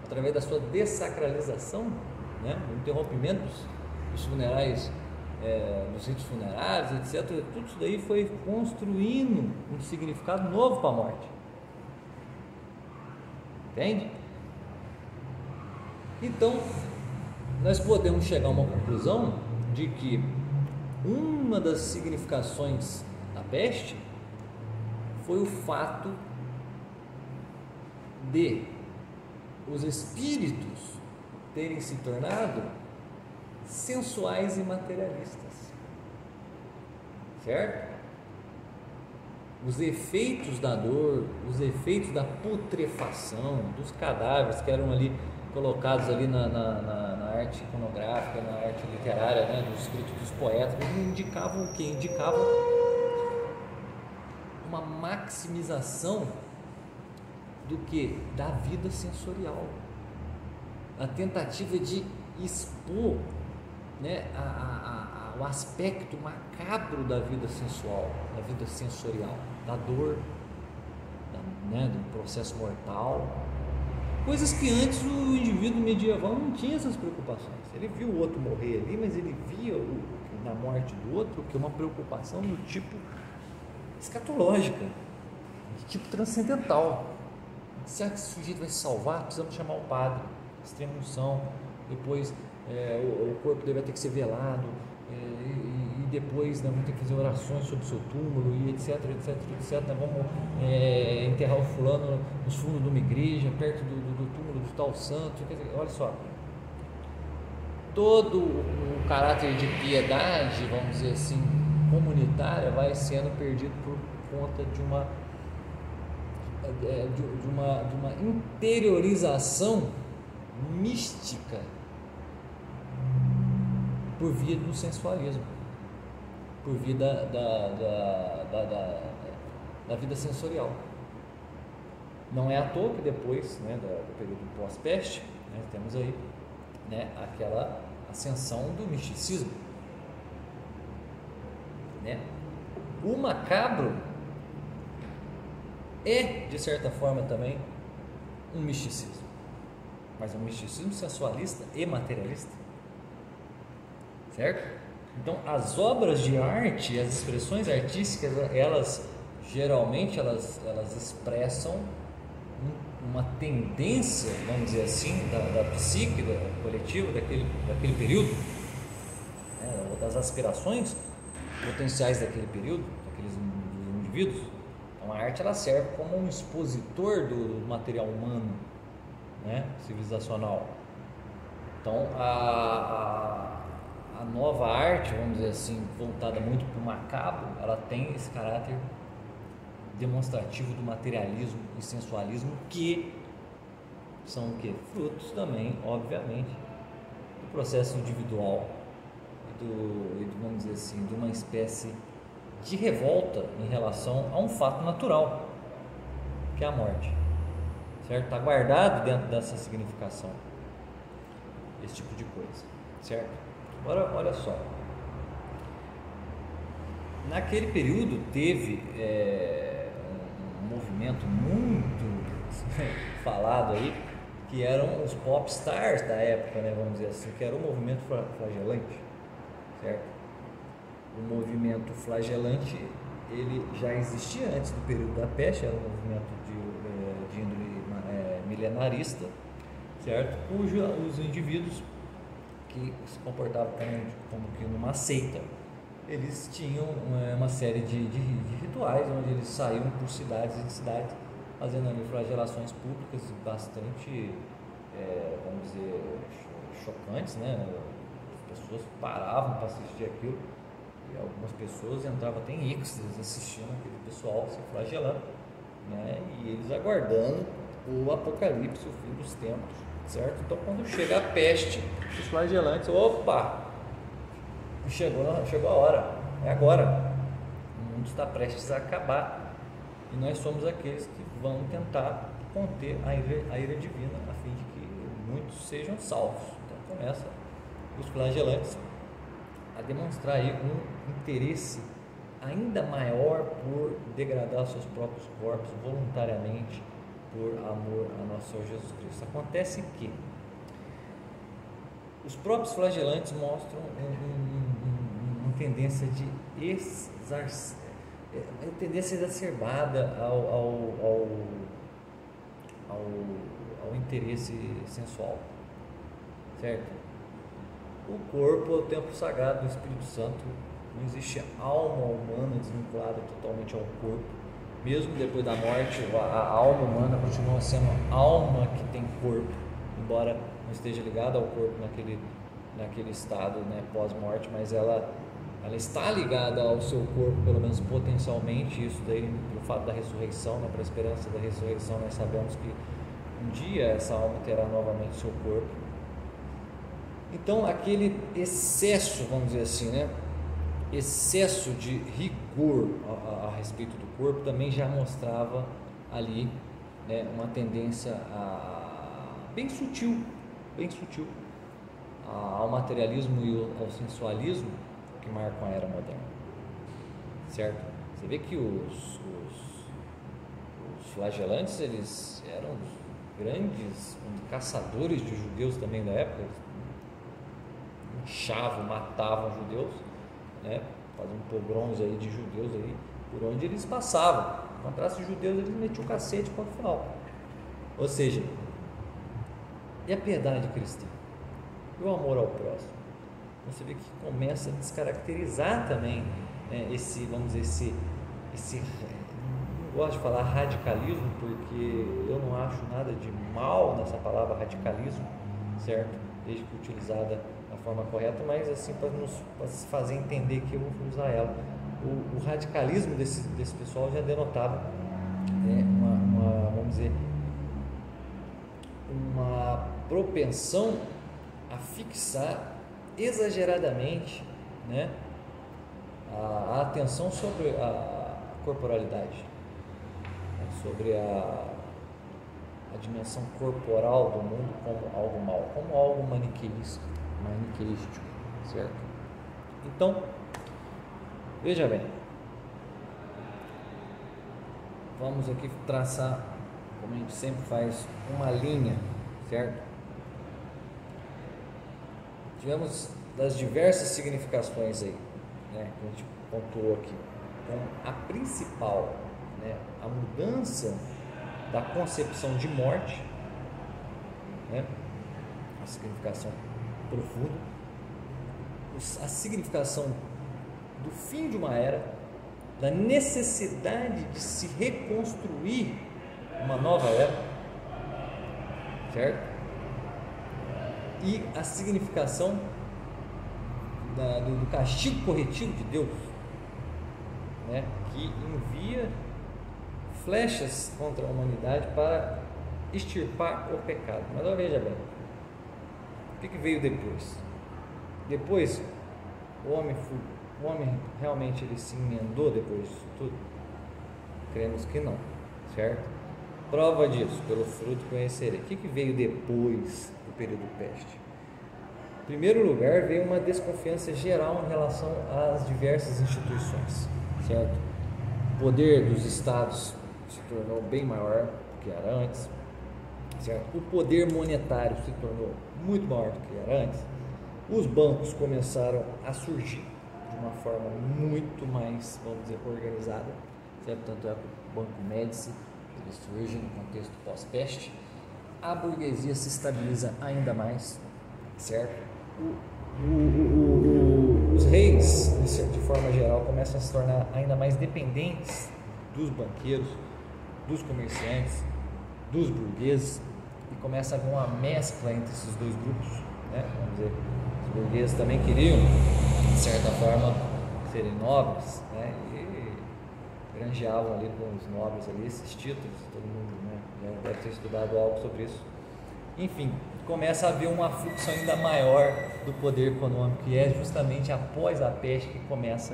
através da sua dessacralização, né, o interrompimento dos funerais, dos ritos funerários, etc. Tudo isso daí foi construindo um significado novo para a morte. Entende? Então, nós podemos chegar a uma conclusão de que uma das significações da peste foi o fato de os espíritos terem se tornado sensuais e materialistas, certo? Os efeitos da dor, os efeitos da putrefação dos cadáveres que eram ali colocados ali na arte iconográfica, na arte literária, né, dos escritos dos poetas, indicavam o quê? Indicavam uma maximização do que? Da vida sensorial, a tentativa de expor, né, o aspecto macabro da vida sensual, da vida sensorial, da dor, do processo mortal, coisas que antes o indivíduo medieval não tinha essas preocupações. Ele viu o outro morrer ali, mas ele via na morte do outro que uma preocupação do tipo escatológica, de tipo transcendental. Será que esse sujeito vai se salvar? Precisamos chamar o padre, extrema unção, depois o corpo deve ter que ser velado, e depois nós vamos ter que fazer orações sobre o seu túmulo, e etc, etc, etc. Nós vamos enterrar o fulano nos fundos de uma igreja, perto do túmulo do tal santo. Quer dizer, olha só, todo o caráter de piedade, vamos dizer assim, comunitária, vai sendo perdido por conta de uma interiorização mística por via do sensualismo, por via da vida sensorial. Não é à toa que depois, né, do período pós-peste, né, temos aí, né, aquela ascensão do misticismo, né? O macabro é, de certa forma, também um misticismo, mas é um misticismo sensualista e materialista, certo? Então, as obras de arte, as expressões artísticas, elas geralmente elas expressam uma tendência, vamos dizer assim, da psique coletiva daquele período, né, ou das aspirações potenciais daquele período, daqueles indivíduos. Então a arte ela serve como um expositor do material humano, né, civilizacional. Então a nova arte, vamos dizer assim, voltada muito para o macabro, ela tem esse caráter demonstrativo do materialismo e sensualismo, que são o quê? Frutos também, obviamente, do processo individual vamos dizer assim, de uma espécie de revolta em relação a um fato natural, que é a morte, certo? Está guardado dentro dessa significação esse tipo de coisa, certo? Agora, olha só, naquele período teve um movimento muito falado aí, que eram os pop stars da época, né, vamos dizer assim, que era o movimento flagelante, certo? O movimento flagelante, ele já existia antes do período da peste, era um movimento de índole milenarista, certo? Cujo os indivíduos que se comportavam como que numa seita, eles tinham uma série de rituais, onde eles saíam por cidades e cidades, fazendo ali flagelações públicas bastante, vamos dizer, chocantes, né? As pessoas paravam para assistir aquilo, e algumas pessoas entravam até em êxtase assistindo aquele pessoal se flagelando, né? E eles aguardando o apocalipse, o fim dos tempos, certo? Então quando chega a peste, os flagelantes, opa, chegou a hora, é agora, o mundo está prestes a acabar, e nós somos aqueles que vão tentar conter a ira divina, a fim de que muitos sejam salvos. Então começa os flagelantes a demonstrar aí um interesse ainda maior por degradar seus próprios corpos voluntariamente por amor a nosso Senhor Jesus Cristo. Acontece que os próprios flagelantes mostram uma tendência tendência exacerbada ao interesse sensual, certo? O corpo é o templo sagrado do Espírito Santo, não existe alma humana desvinculada totalmente ao corpo, mesmo depois da morte. A alma humana continua sendo alma que tem corpo, embora não esteja ligada ao corpo naquele estado, né, pós-morte, mas ela está ligada ao seu corpo, pelo menos potencialmente. Isso daí, pelo fato da ressurreição, né, para a esperança da ressurreição, nós sabemos que um dia essa alma terá novamente seu corpo. Então aquele excesso, vamos dizer assim, né, excesso de rigor a respeito do corpo também já mostrava ali, né, uma tendência bem sutil ao materialismo e ao sensualismo que marcam a era moderna, certo? Você vê que os flagelantes, eles eram os grandes caçadores de judeus também da época. Eles inchavam, matavam judeus, né? Faziam pogroms aí de judeus aí por onde eles passavam. Encontrasse judeus, eles metiam o cacete para o final. Ou seja, e a piedade cristã? E o amor ao próximo? Você vê que começa a descaracterizar também, né, vamos dizer, não gosto de falar radicalismo, porque eu não acho nada de mal nessa palavra radicalismo, certo? Desde que utilizada da forma correta, mas assim, para se fazer entender que eu vou usar ela. O radicalismo desse pessoal já denotava vamos dizer, uma propensão a fixar exageradamente, né, a atenção sobre a corporalidade, né, sobre a dimensão corporal do mundo como algo mal, como algo maniqueístico, certo? Então, veja bem, vamos aqui traçar, como a gente sempre faz, uma linha, certo? Tivemos das diversas significações aí, né, que a gente pontuou aqui, então a principal, né, a mudança da concepção de morte, né? A significação profunda, a significação do fim de uma era, da necessidade de se reconstruir uma nova era, certo? E a significação do castigo corretivo de Deus, né? Que envia flechas contra a humanidade para extirpar o pecado. Mas olha, veja bem, o que veio depois? Depois, o homem realmente ele se emendou depois disso tudo? Cremos que não, certo? Prova disso, pelo fruto conhecerei. O que veio depois do período peste? Em primeiro lugar, veio uma desconfiança geral em relação às diversas instituições, certo? O poder dos estados se tornou bem maior do que era antes, certo? O poder monetário se tornou muito maior do que era antes. Os bancos começaram a surgir de uma forma muito mais, vamos dizer, organizada, certo? Tanto é que o Banco Médici ele surge no contexto pós-peste. A burguesia se estabiliza ainda mais, certo? Os reis, de forma geral, começam a se tornar ainda mais dependentes dos banqueiros, dos comerciantes, dos burgueses, e começa a haver uma mescla entre esses dois grupos, né? Vamos dizer, os burgueses também queriam, de certa forma, serem nobres, né? E granjeavam ali com os nobres ali esses títulos, todo mundo, né? Já deve ter estudado algo sobre isso. Enfim, começa a haver um afluxo ainda maior do poder econômico, que é justamente após a peste que começa,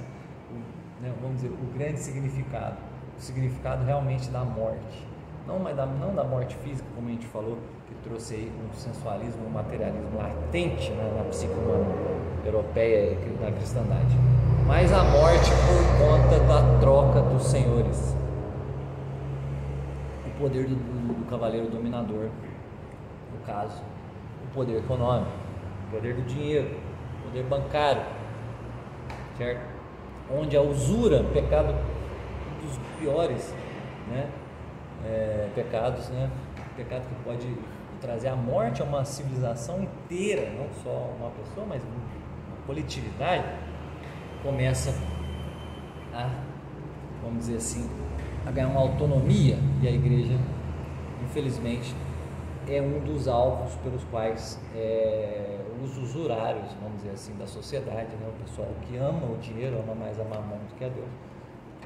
né, vamos dizer, o grande significado, o significado realmente da morte, não da morte física, como a gente falou, que trouxe aí um sensualismo, um materialismo latente, né, na psique humana europeia e na cristandade, mas a morte por conta da troca dos senhores, o poder do cavaleiro dominador, no caso, o poder econômico, o poder do dinheiro, o poder bancário, certo? Onde a usura, pecado dos piores, né? Pecados, né? Pecado que pode trazer a morte a uma civilização inteira, não só uma pessoa, mas uma coletividade, começa a, vamos dizer assim, a ganhar uma autonomia, e a igreja, infelizmente, é um dos alvos pelos quais os usurários, vamos dizer assim, da sociedade, né, o pessoal que ama o dinheiro, ama mais a mamão do que a Deus,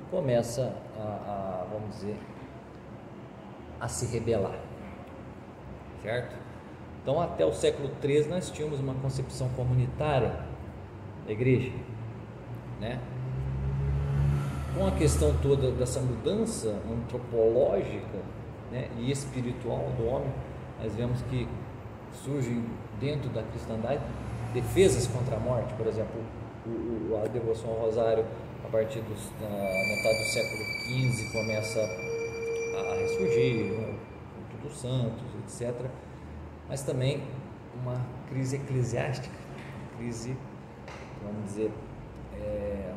começa vamos dizer, a se rebelar, certo? Então, até o século XIII nós tínhamos uma concepção comunitária da igreja, né? Com a questão toda dessa mudança antropológica, né, e espiritual do homem, nós vemos que surgem dentro da cristandade defesas contra a morte. Por exemplo, a devoção ao rosário, a partir da metade do século XV, começa a ressurgir, né, o culto dos santos, etc. Mas também uma crise eclesiástica, crise, vamos dizer,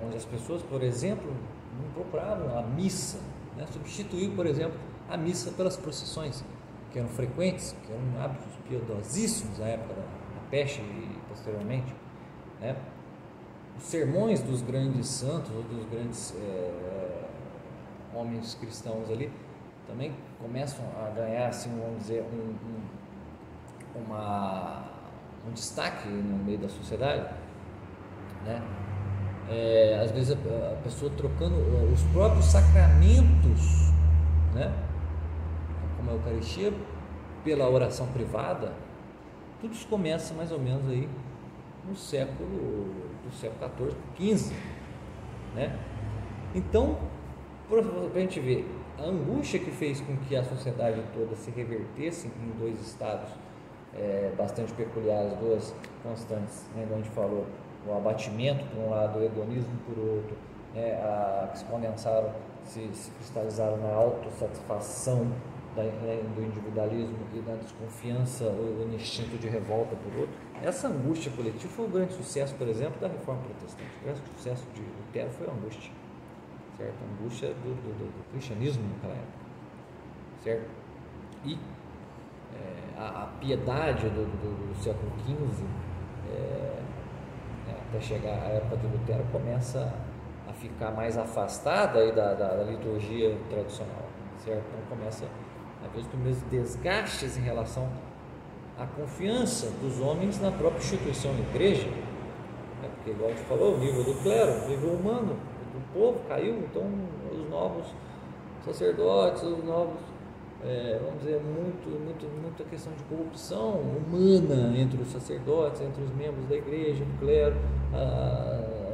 onde as pessoas, por exemplo, não procuravam a missa, né, substituir, por exemplo, a missa pelas procissões, que eram frequentes, que eram hábitos piedosíssimos na época da peste e posteriormente, né? Os sermões dos grandes santos, ou dos grandes homens cristãos ali, também começam a ganhar, assim, vamos dizer, um destaque no meio da sociedade, né? Às vezes a pessoa trocando os próprios sacramentos, né, como a Eucaristia, pela oração privada. Tudo isso começa mais ou menos aí no século XIV, XV, né? Então, para a gente ver a angústia que fez com que a sociedade toda se revertesse em dois estados bastante peculiares, duas constantes, né, onde a gente falou, o abatimento por um lado, o hedonismo por outro, né, que se condensaram, se cristalizaram na autossatisfação do individualismo e da desconfiança ou no instinto de revolta por outro. Essa angústia coletiva foi o grande sucesso, por exemplo, da Reforma Protestante. O grande sucesso de Lutero foi a angústia, certo? A angústia do cristianismo naquela época, certo? E a piedade do século XV, até chegar à época de Lutero, começa a ficar mais afastada aí da liturgia tradicional, certo? Então começa a ver os primeiros desgastes em relação à confiança dos homens na própria instituição da igreja, né? Porque, igual a gente falou, o nível do clero, o nível humano do povo caiu, então os novos sacerdotes, os novos, vamos dizer, muita questão de corrupção humana entre os sacerdotes, entre os membros da igreja, do clero,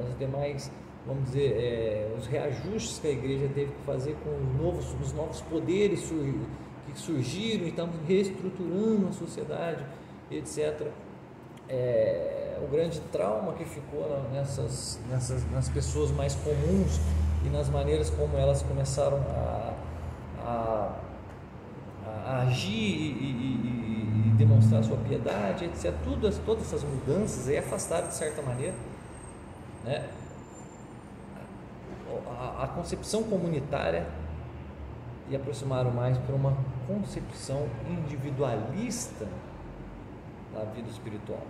as demais, vamos dizer, os reajustes que a igreja teve que fazer com os novos poderes que surgiram e estavam reestruturando a sociedade, etc. O grande trauma que ficou nas pessoas mais comuns e nas maneiras como elas começaram a agir e demonstrar sua piedade, etc. Todas essas mudanças aí afastaram de certa maneira, né, a concepção comunitária e aproximaram mais para uma concepção individualista da vida espiritual,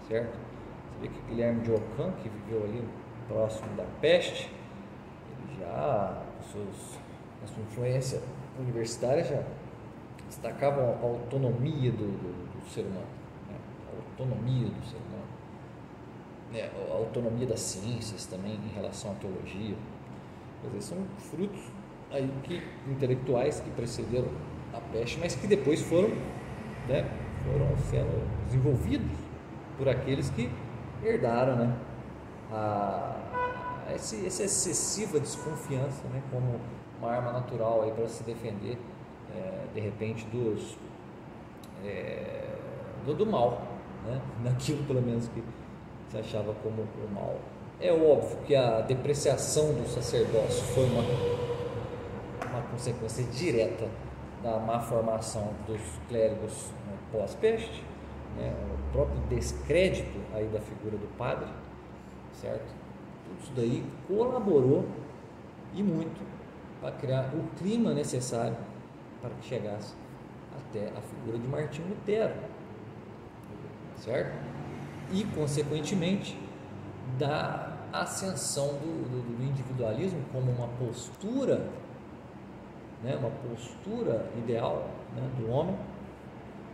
certo? Você vê que Guilherme de Ockham, que viveu ali próximo da peste, ele já, a sua influência universitária já destacava a autonomia do ser humano, né? A autonomia do ser humano, né? A autonomia das ciências também em relação à teologia. Quer dizer, são frutos aí intelectuais que precederam a peste, mas que depois foram sendo desenvolvidos por aqueles que herdaram, né, essa excessiva desconfiança, né, como uma arma natural aí para se defender, de repente, do mal, né, daquilo pelo menos que se achava como o mal. É óbvio que a depreciação do sacerdócio foi uma consequência direta da má formação dos clérigos, né, pós-peste, né, o próprio descrédito aí da figura do padre, certo? Tudo isso daí colaborou e muito para criar o clima necessário para que chegasse até a figura de Martinho Lutero, certo? E, consequentemente, da ascensão do individualismo como uma postura, né, uma postura ideal, né, do homem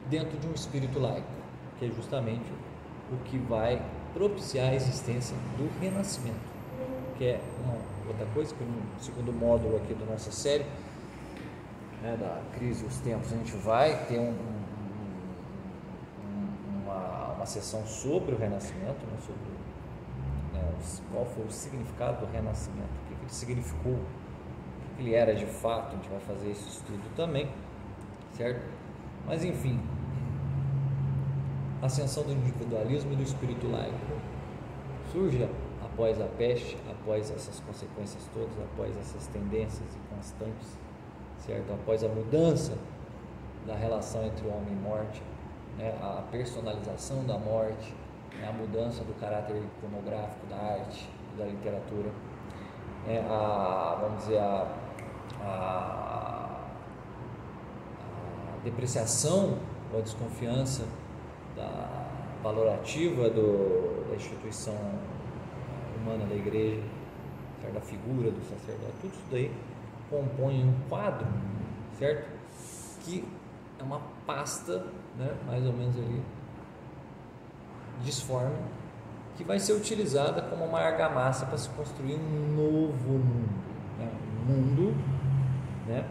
dentro de um espírito laico, que é justamente o que vai propiciar a existência do renascimento, que é uma outra coisa que no segundo módulo aqui da nossa série, né, da crise e os tempos, a gente vai ter uma sessão sobre o renascimento, né, sobre, né, qual foi o significado do renascimento, o que ele significou, o que ele era de fato. A gente vai fazer esse estudo também, certo? Mas enfim, a ascensão do individualismo e do espírito laico surge após a peste, após essas consequências todas, após essas tendências constantes, certo? Após a mudança da relação entre homem e morte, né? A personalização da morte, né? A mudança do caráter iconográfico da arte e da literatura, né? Vamos dizer, a depreciação ou a desconfiança valorativa da instituição humana da igreja, certo? Da figura do sacerdote, tudo isso daí compõe um quadro, certo? Que é uma pasta, né, mais ou menos ali disforme, que vai ser utilizada como uma argamassa para se construir um novo mundo, né? Um mundo, né,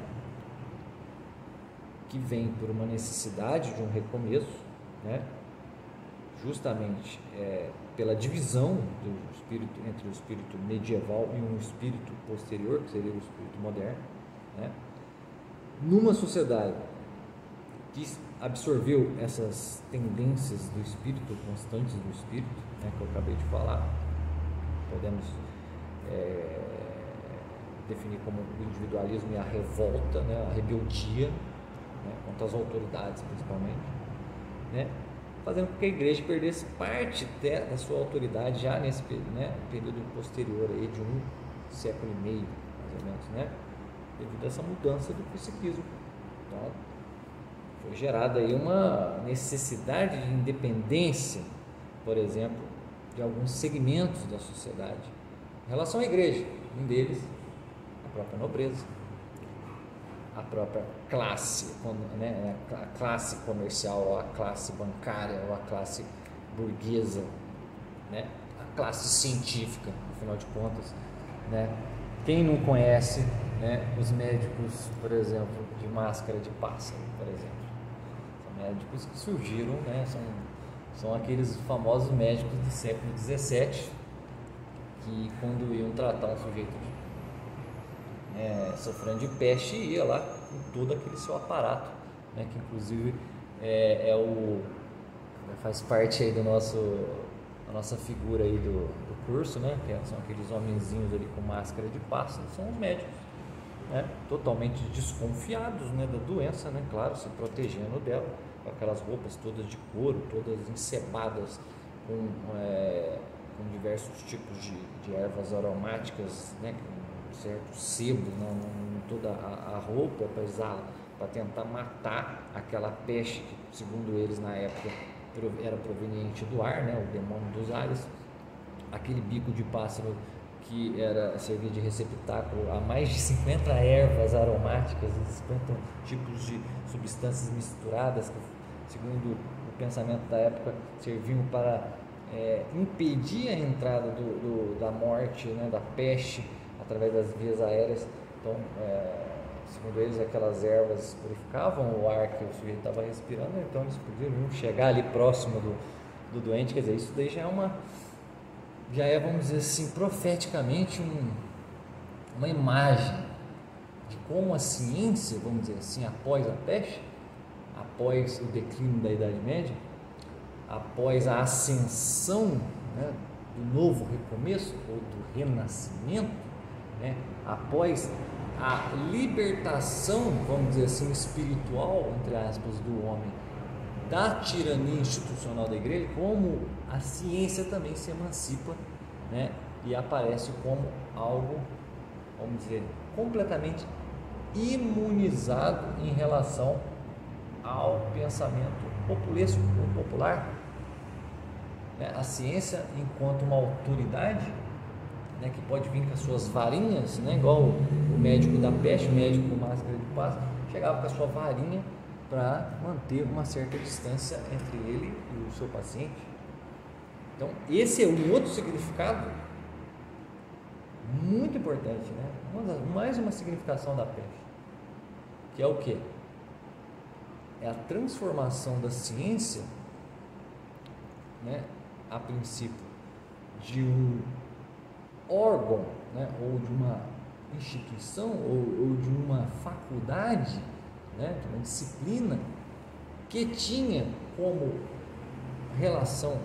que vem por uma necessidade de um recomeço, né, justamente pela divisão do espírito entre o espírito medieval e um espírito posterior, que seria o espírito moderno, né, numa sociedade que absorveu essas tendências do espírito, constantes do espírito, né, que eu acabei de falar. Podemos definir como o individualismo e a revolta, né, a rebeldia, né, contra as autoridades principalmente, né, fazendo com que a igreja perdesse parte da sua autoridade já nesse, né, período posterior aí de 1,5 século, mais ou menos, né, devido a essa mudança do psiquismo Então, foi gerada aí uma necessidade de independência, por exemplo, de alguns segmentos da sociedade em relação à igreja. Um deles, a própria nobreza, a própria classe, né, a classe comercial, ou a classe bancária, ou a classe burguesa, né, a classe científica, afinal de contas, né? Quem não conhece, né, os médicos, por exemplo, de máscara de pássaro, por exemplo, são médicos que surgiram, né, são aqueles famosos médicos do século XVII que, quando iam tratar um sujeito sofrendo de peste, ia lá com todo aquele seu aparato, né, que inclusive faz parte aí da nossa figura aí do curso, né, que são aqueles homenzinhos ali com máscara de pássaro, são os médicos, né, totalmente desconfiados, né, da doença, né, claro, se protegendo dela, com aquelas roupas todas de couro, todas encebadas com diversos tipos de ervas aromáticas, né, com certo sebo em toda a roupa para tentar matar aquela peste que, segundo eles na época, era proveniente do ar, né, o demônio dos ares, aquele bico de pássaro que servia de receptáculo a mais de 50 ervas aromáticas, 50 tipos de substâncias misturadas que, segundo o pensamento da época, serviam para impedir a entrada da morte, né, da peste através das vias aéreas. Então, segundo eles, aquelas ervas purificavam o ar que o sujeito estava respirando, então eles podiam chegar ali próximo do doente. Quer dizer, isso daí já é, vamos dizer assim, profeticamente uma imagem de como a ciência, vamos dizer assim, após a peste, após o declínio da Idade Média, após a ascensão, né, do novo recomeço ou do renascimento, né, após a libertação, vamos dizer assim, espiritual, entre aspas, do homem da tirania institucional da igreja, como a ciência também se emancipa, né, e aparece como algo, vamos dizer, completamente imunizado em relação ao pensamento populesco ou popular, né? A ciência, enquanto uma autoridade, né, que pode vir com as suas varinhas, né, igual o médico da peste, o médico com máscara de pássaro, chegava com a sua varinha para manter uma certa distância entre ele e o seu paciente. Então, esse é um outro significado muito importante, né? Mais uma significação da peste, que é o quê? É a transformação da ciência, né, a princípio, de um órgão, né, ou de uma instituição, ou de uma faculdade, né, de uma disciplina que tinha como relação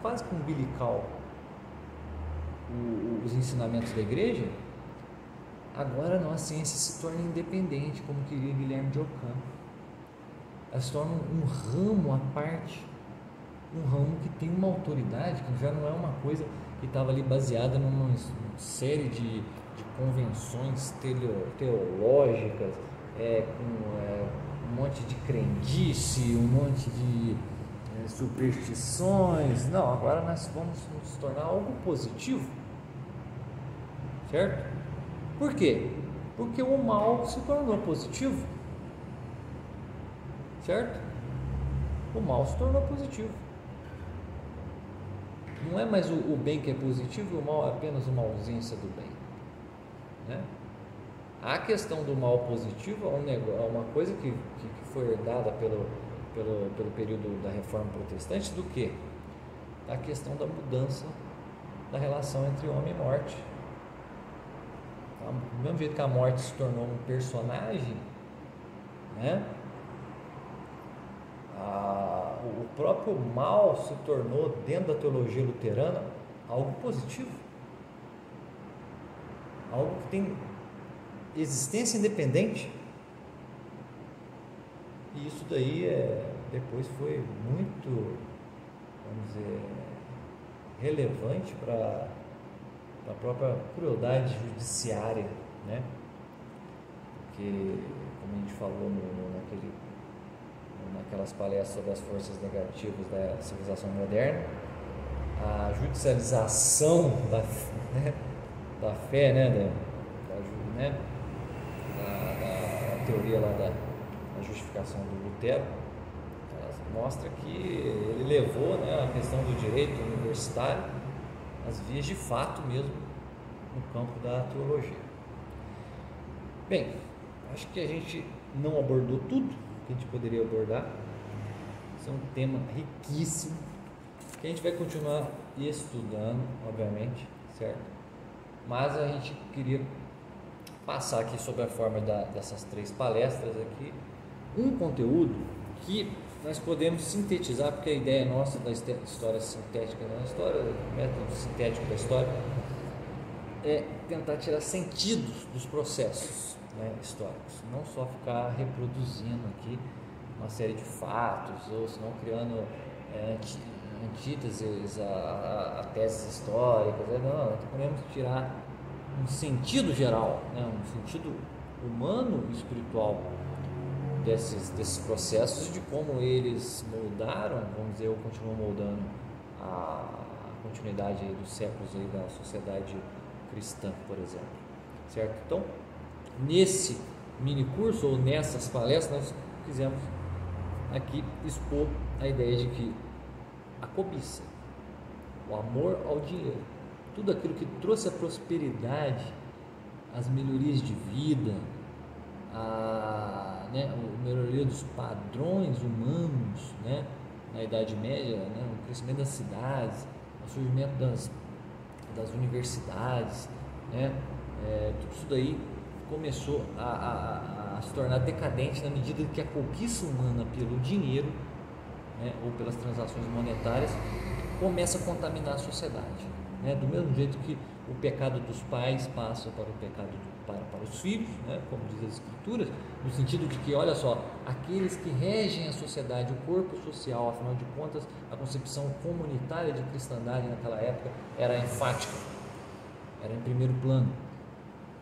quase que umbilical os ensinamentos da igreja. Agora não, a ciência se torna independente, como queria Guilherme de Ockham. Ela se torna um ramo à parte, um ramo que tem uma autoridade, que já não é uma coisa que estava ali baseada numa série de convenções teológicas, com um monte de crendice, um monte de superstições. Não, agora nós vamos nos tornar algo positivo, certo? Por quê? Porque o mal se tornou positivo, certo? O mal se tornou positivo. Não é mais o bem que é positivo, o mal é apenas uma ausência do bem, né? A questão do mal positivo é uma coisa que foi herdada pelo período da Reforma Protestante, do que? Da questão da mudança da relação entre homem e morte. Do mesmo jeito que a morte se tornou um personagem, né? O próprio mal se tornou, dentro da teologia luterana, algo positivo, algo que tem existência independente. E isso daí depois foi muito, vamos dizer, relevante para a própria crueldade judiciária, né? Porque, como a gente falou naquelas palestras sobre as forças negativas da civilização moderna, a judicialização da fé, da teoria lá da justificação do Lutero, mostra que ele levou, a questão do direito universitário às vias de fato mesmo no campo da teologia. Bem, acho que a gente não abordou tudo que a gente poderia abordar. Esse é um tema riquíssimo que a gente vai continuar estudando, obviamente, certo? Mas a gente queria passar aqui sobre a forma dessas 3 palestras aqui um conteúdo que nós podemos sintetizar, porque a ideia nossa da história sintética, do método sintético da história, é tentar tirar sentidos dos processos históricos, não só ficar reproduzindo aqui uma série de fatos, ou senão criando antíteses a teses históricas. Não, nós podemos tirar um sentido geral, um sentido humano e espiritual desses processos, de como eles moldaram, vamos dizer, ou continuam moldando a continuidade dos séculos da sociedade cristã, por exemplo, certo? Então, nesse mini curso ou nessas palestras, nós quisemos aqui expor a ideia de que a cobiça, o amor ao dinheiro, tudo aquilo que trouxe a prosperidade, as melhorias de vida, a melhoria dos padrões humanos, na Idade Média, o crescimento das cidades, o surgimento das universidades, tudo isso daí começou a se tornar decadente na medida que a conquista humana pelo dinheiro, ou pelas transações monetárias, começa a contaminar a sociedade, do mesmo jeito que o pecado dos pais passa para o pecado para os filhos, como diz as escrituras, no sentido de que, olha só, aqueles que regem a sociedade, o corpo social, afinal de contas, a concepção comunitária de cristandade naquela época era enfática, era em primeiro plano.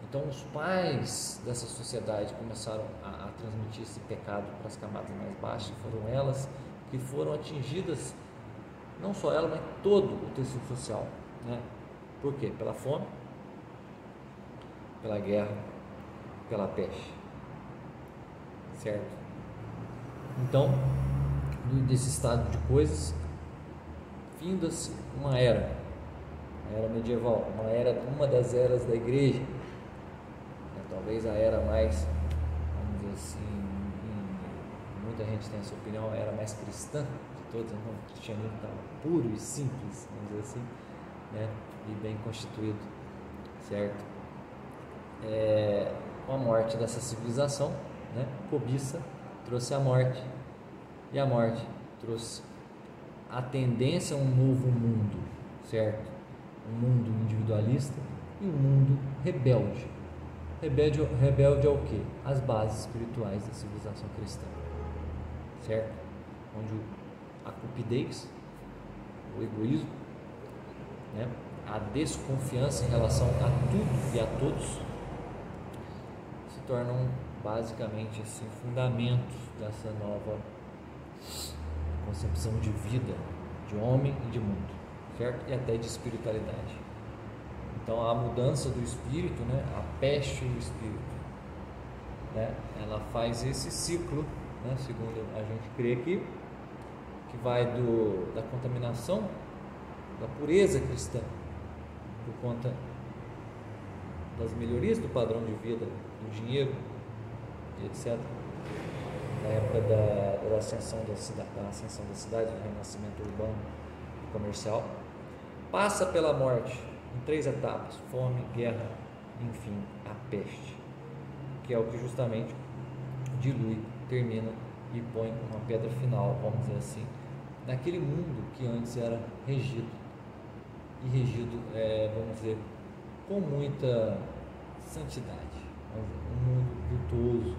Então os pais dessa sociedade começaram a transmitir esse pecado para as camadas mais baixas, foram elas que foram atingidas, não só ela, mas todo o tecido social, Por quê? Pela fome, pela guerra, pela peste, certo? Então, desse estado de coisas, finda-se uma era, a era medieval, uma das eras da igreja, talvez a era mais, vamos dizer assim, muita gente tem essa opinião, a era mais cristã de todas, o cristianismo estava puro e simples, vamos dizer assim, e bem constituído, certo? Com a morte dessa civilização, cobiça trouxe a morte, e a morte trouxe a tendência a um novo mundo, certo? Um mundo individualista e um mundo rebelde. Rebelde ao quê? As bases espirituais da civilização cristã, certo? Onde a cupidez, o egoísmo, a desconfiança em relação a tudo e a todos se tornam basicamente assim fundamentos dessa nova concepção de vida, de homem e de mundo, certo? E até de espiritualidade. Então a mudança do espírito, a peste do espírito, ela faz esse ciclo, segundo a gente crê aqui, que vai da contaminação da pureza cristã, por conta das melhorias do padrão de vida, do dinheiro, etc. Na época da ascensão da cidade, do renascimento urbano e comercial, passa pela morte em 3 etapas: fome, guerra, enfim, a peste, que é o que justamente dilui, termina e põe uma pedra final, vamos dizer assim, naquele mundo que antes era regido, vamos dizer, com muita santidade, um mundo virtuoso,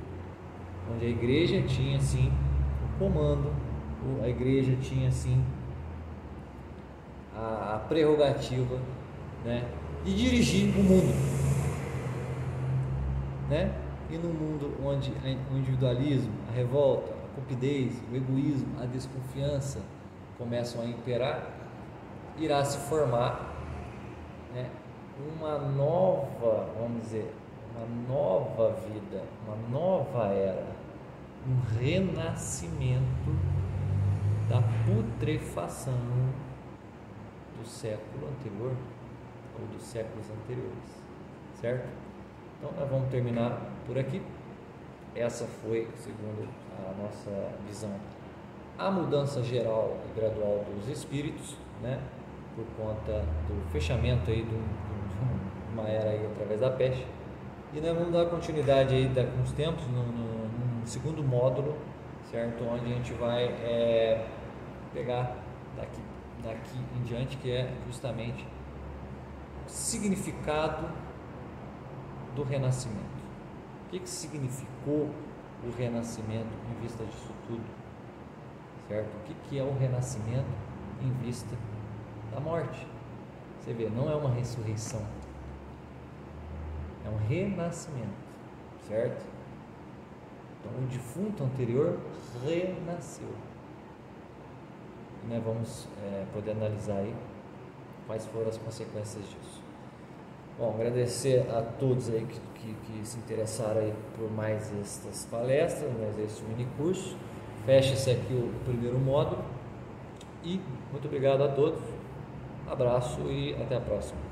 onde a igreja tinha assim o comando, a igreja tinha assim a prerrogativa, de dirigir o mundo, E num mundo onde o individualismo, a revolta, a cupidez, o egoísmo, a desconfiança começam a imperar, irá se formar, né, uma nova, vamos dizer, uma nova vida, uma nova era, um renascimento da putrefação do século anterior ou dos séculos anteriores, certo? Então nós vamos terminar por aqui. Essa foi, segundo a nossa visão, a mudança geral e gradual dos espíritos, né, por conta do fechamento aí de uma era aí através da peste. E nós vamos dar continuidade aí daqui a uns tempos num segundo módulo, certo, onde a gente vai pegar daqui em diante, que é justamente o significado do renascimento. O que significou o renascimento em vista disso tudo, certo? O que é o renascimento em vista da morte? Você vê, não é uma ressurreição, é um renascimento, certo? Então o defunto anterior renasceu. E nós vamos poder analisar aí quais foram as consequências disso. Bom, agradecer a todos aí que se interessaram aí por mais estas palestras, mais este mini curso. Fecha-se aqui o primeiro módulo e muito obrigado a todos. Abraço e até a próxima.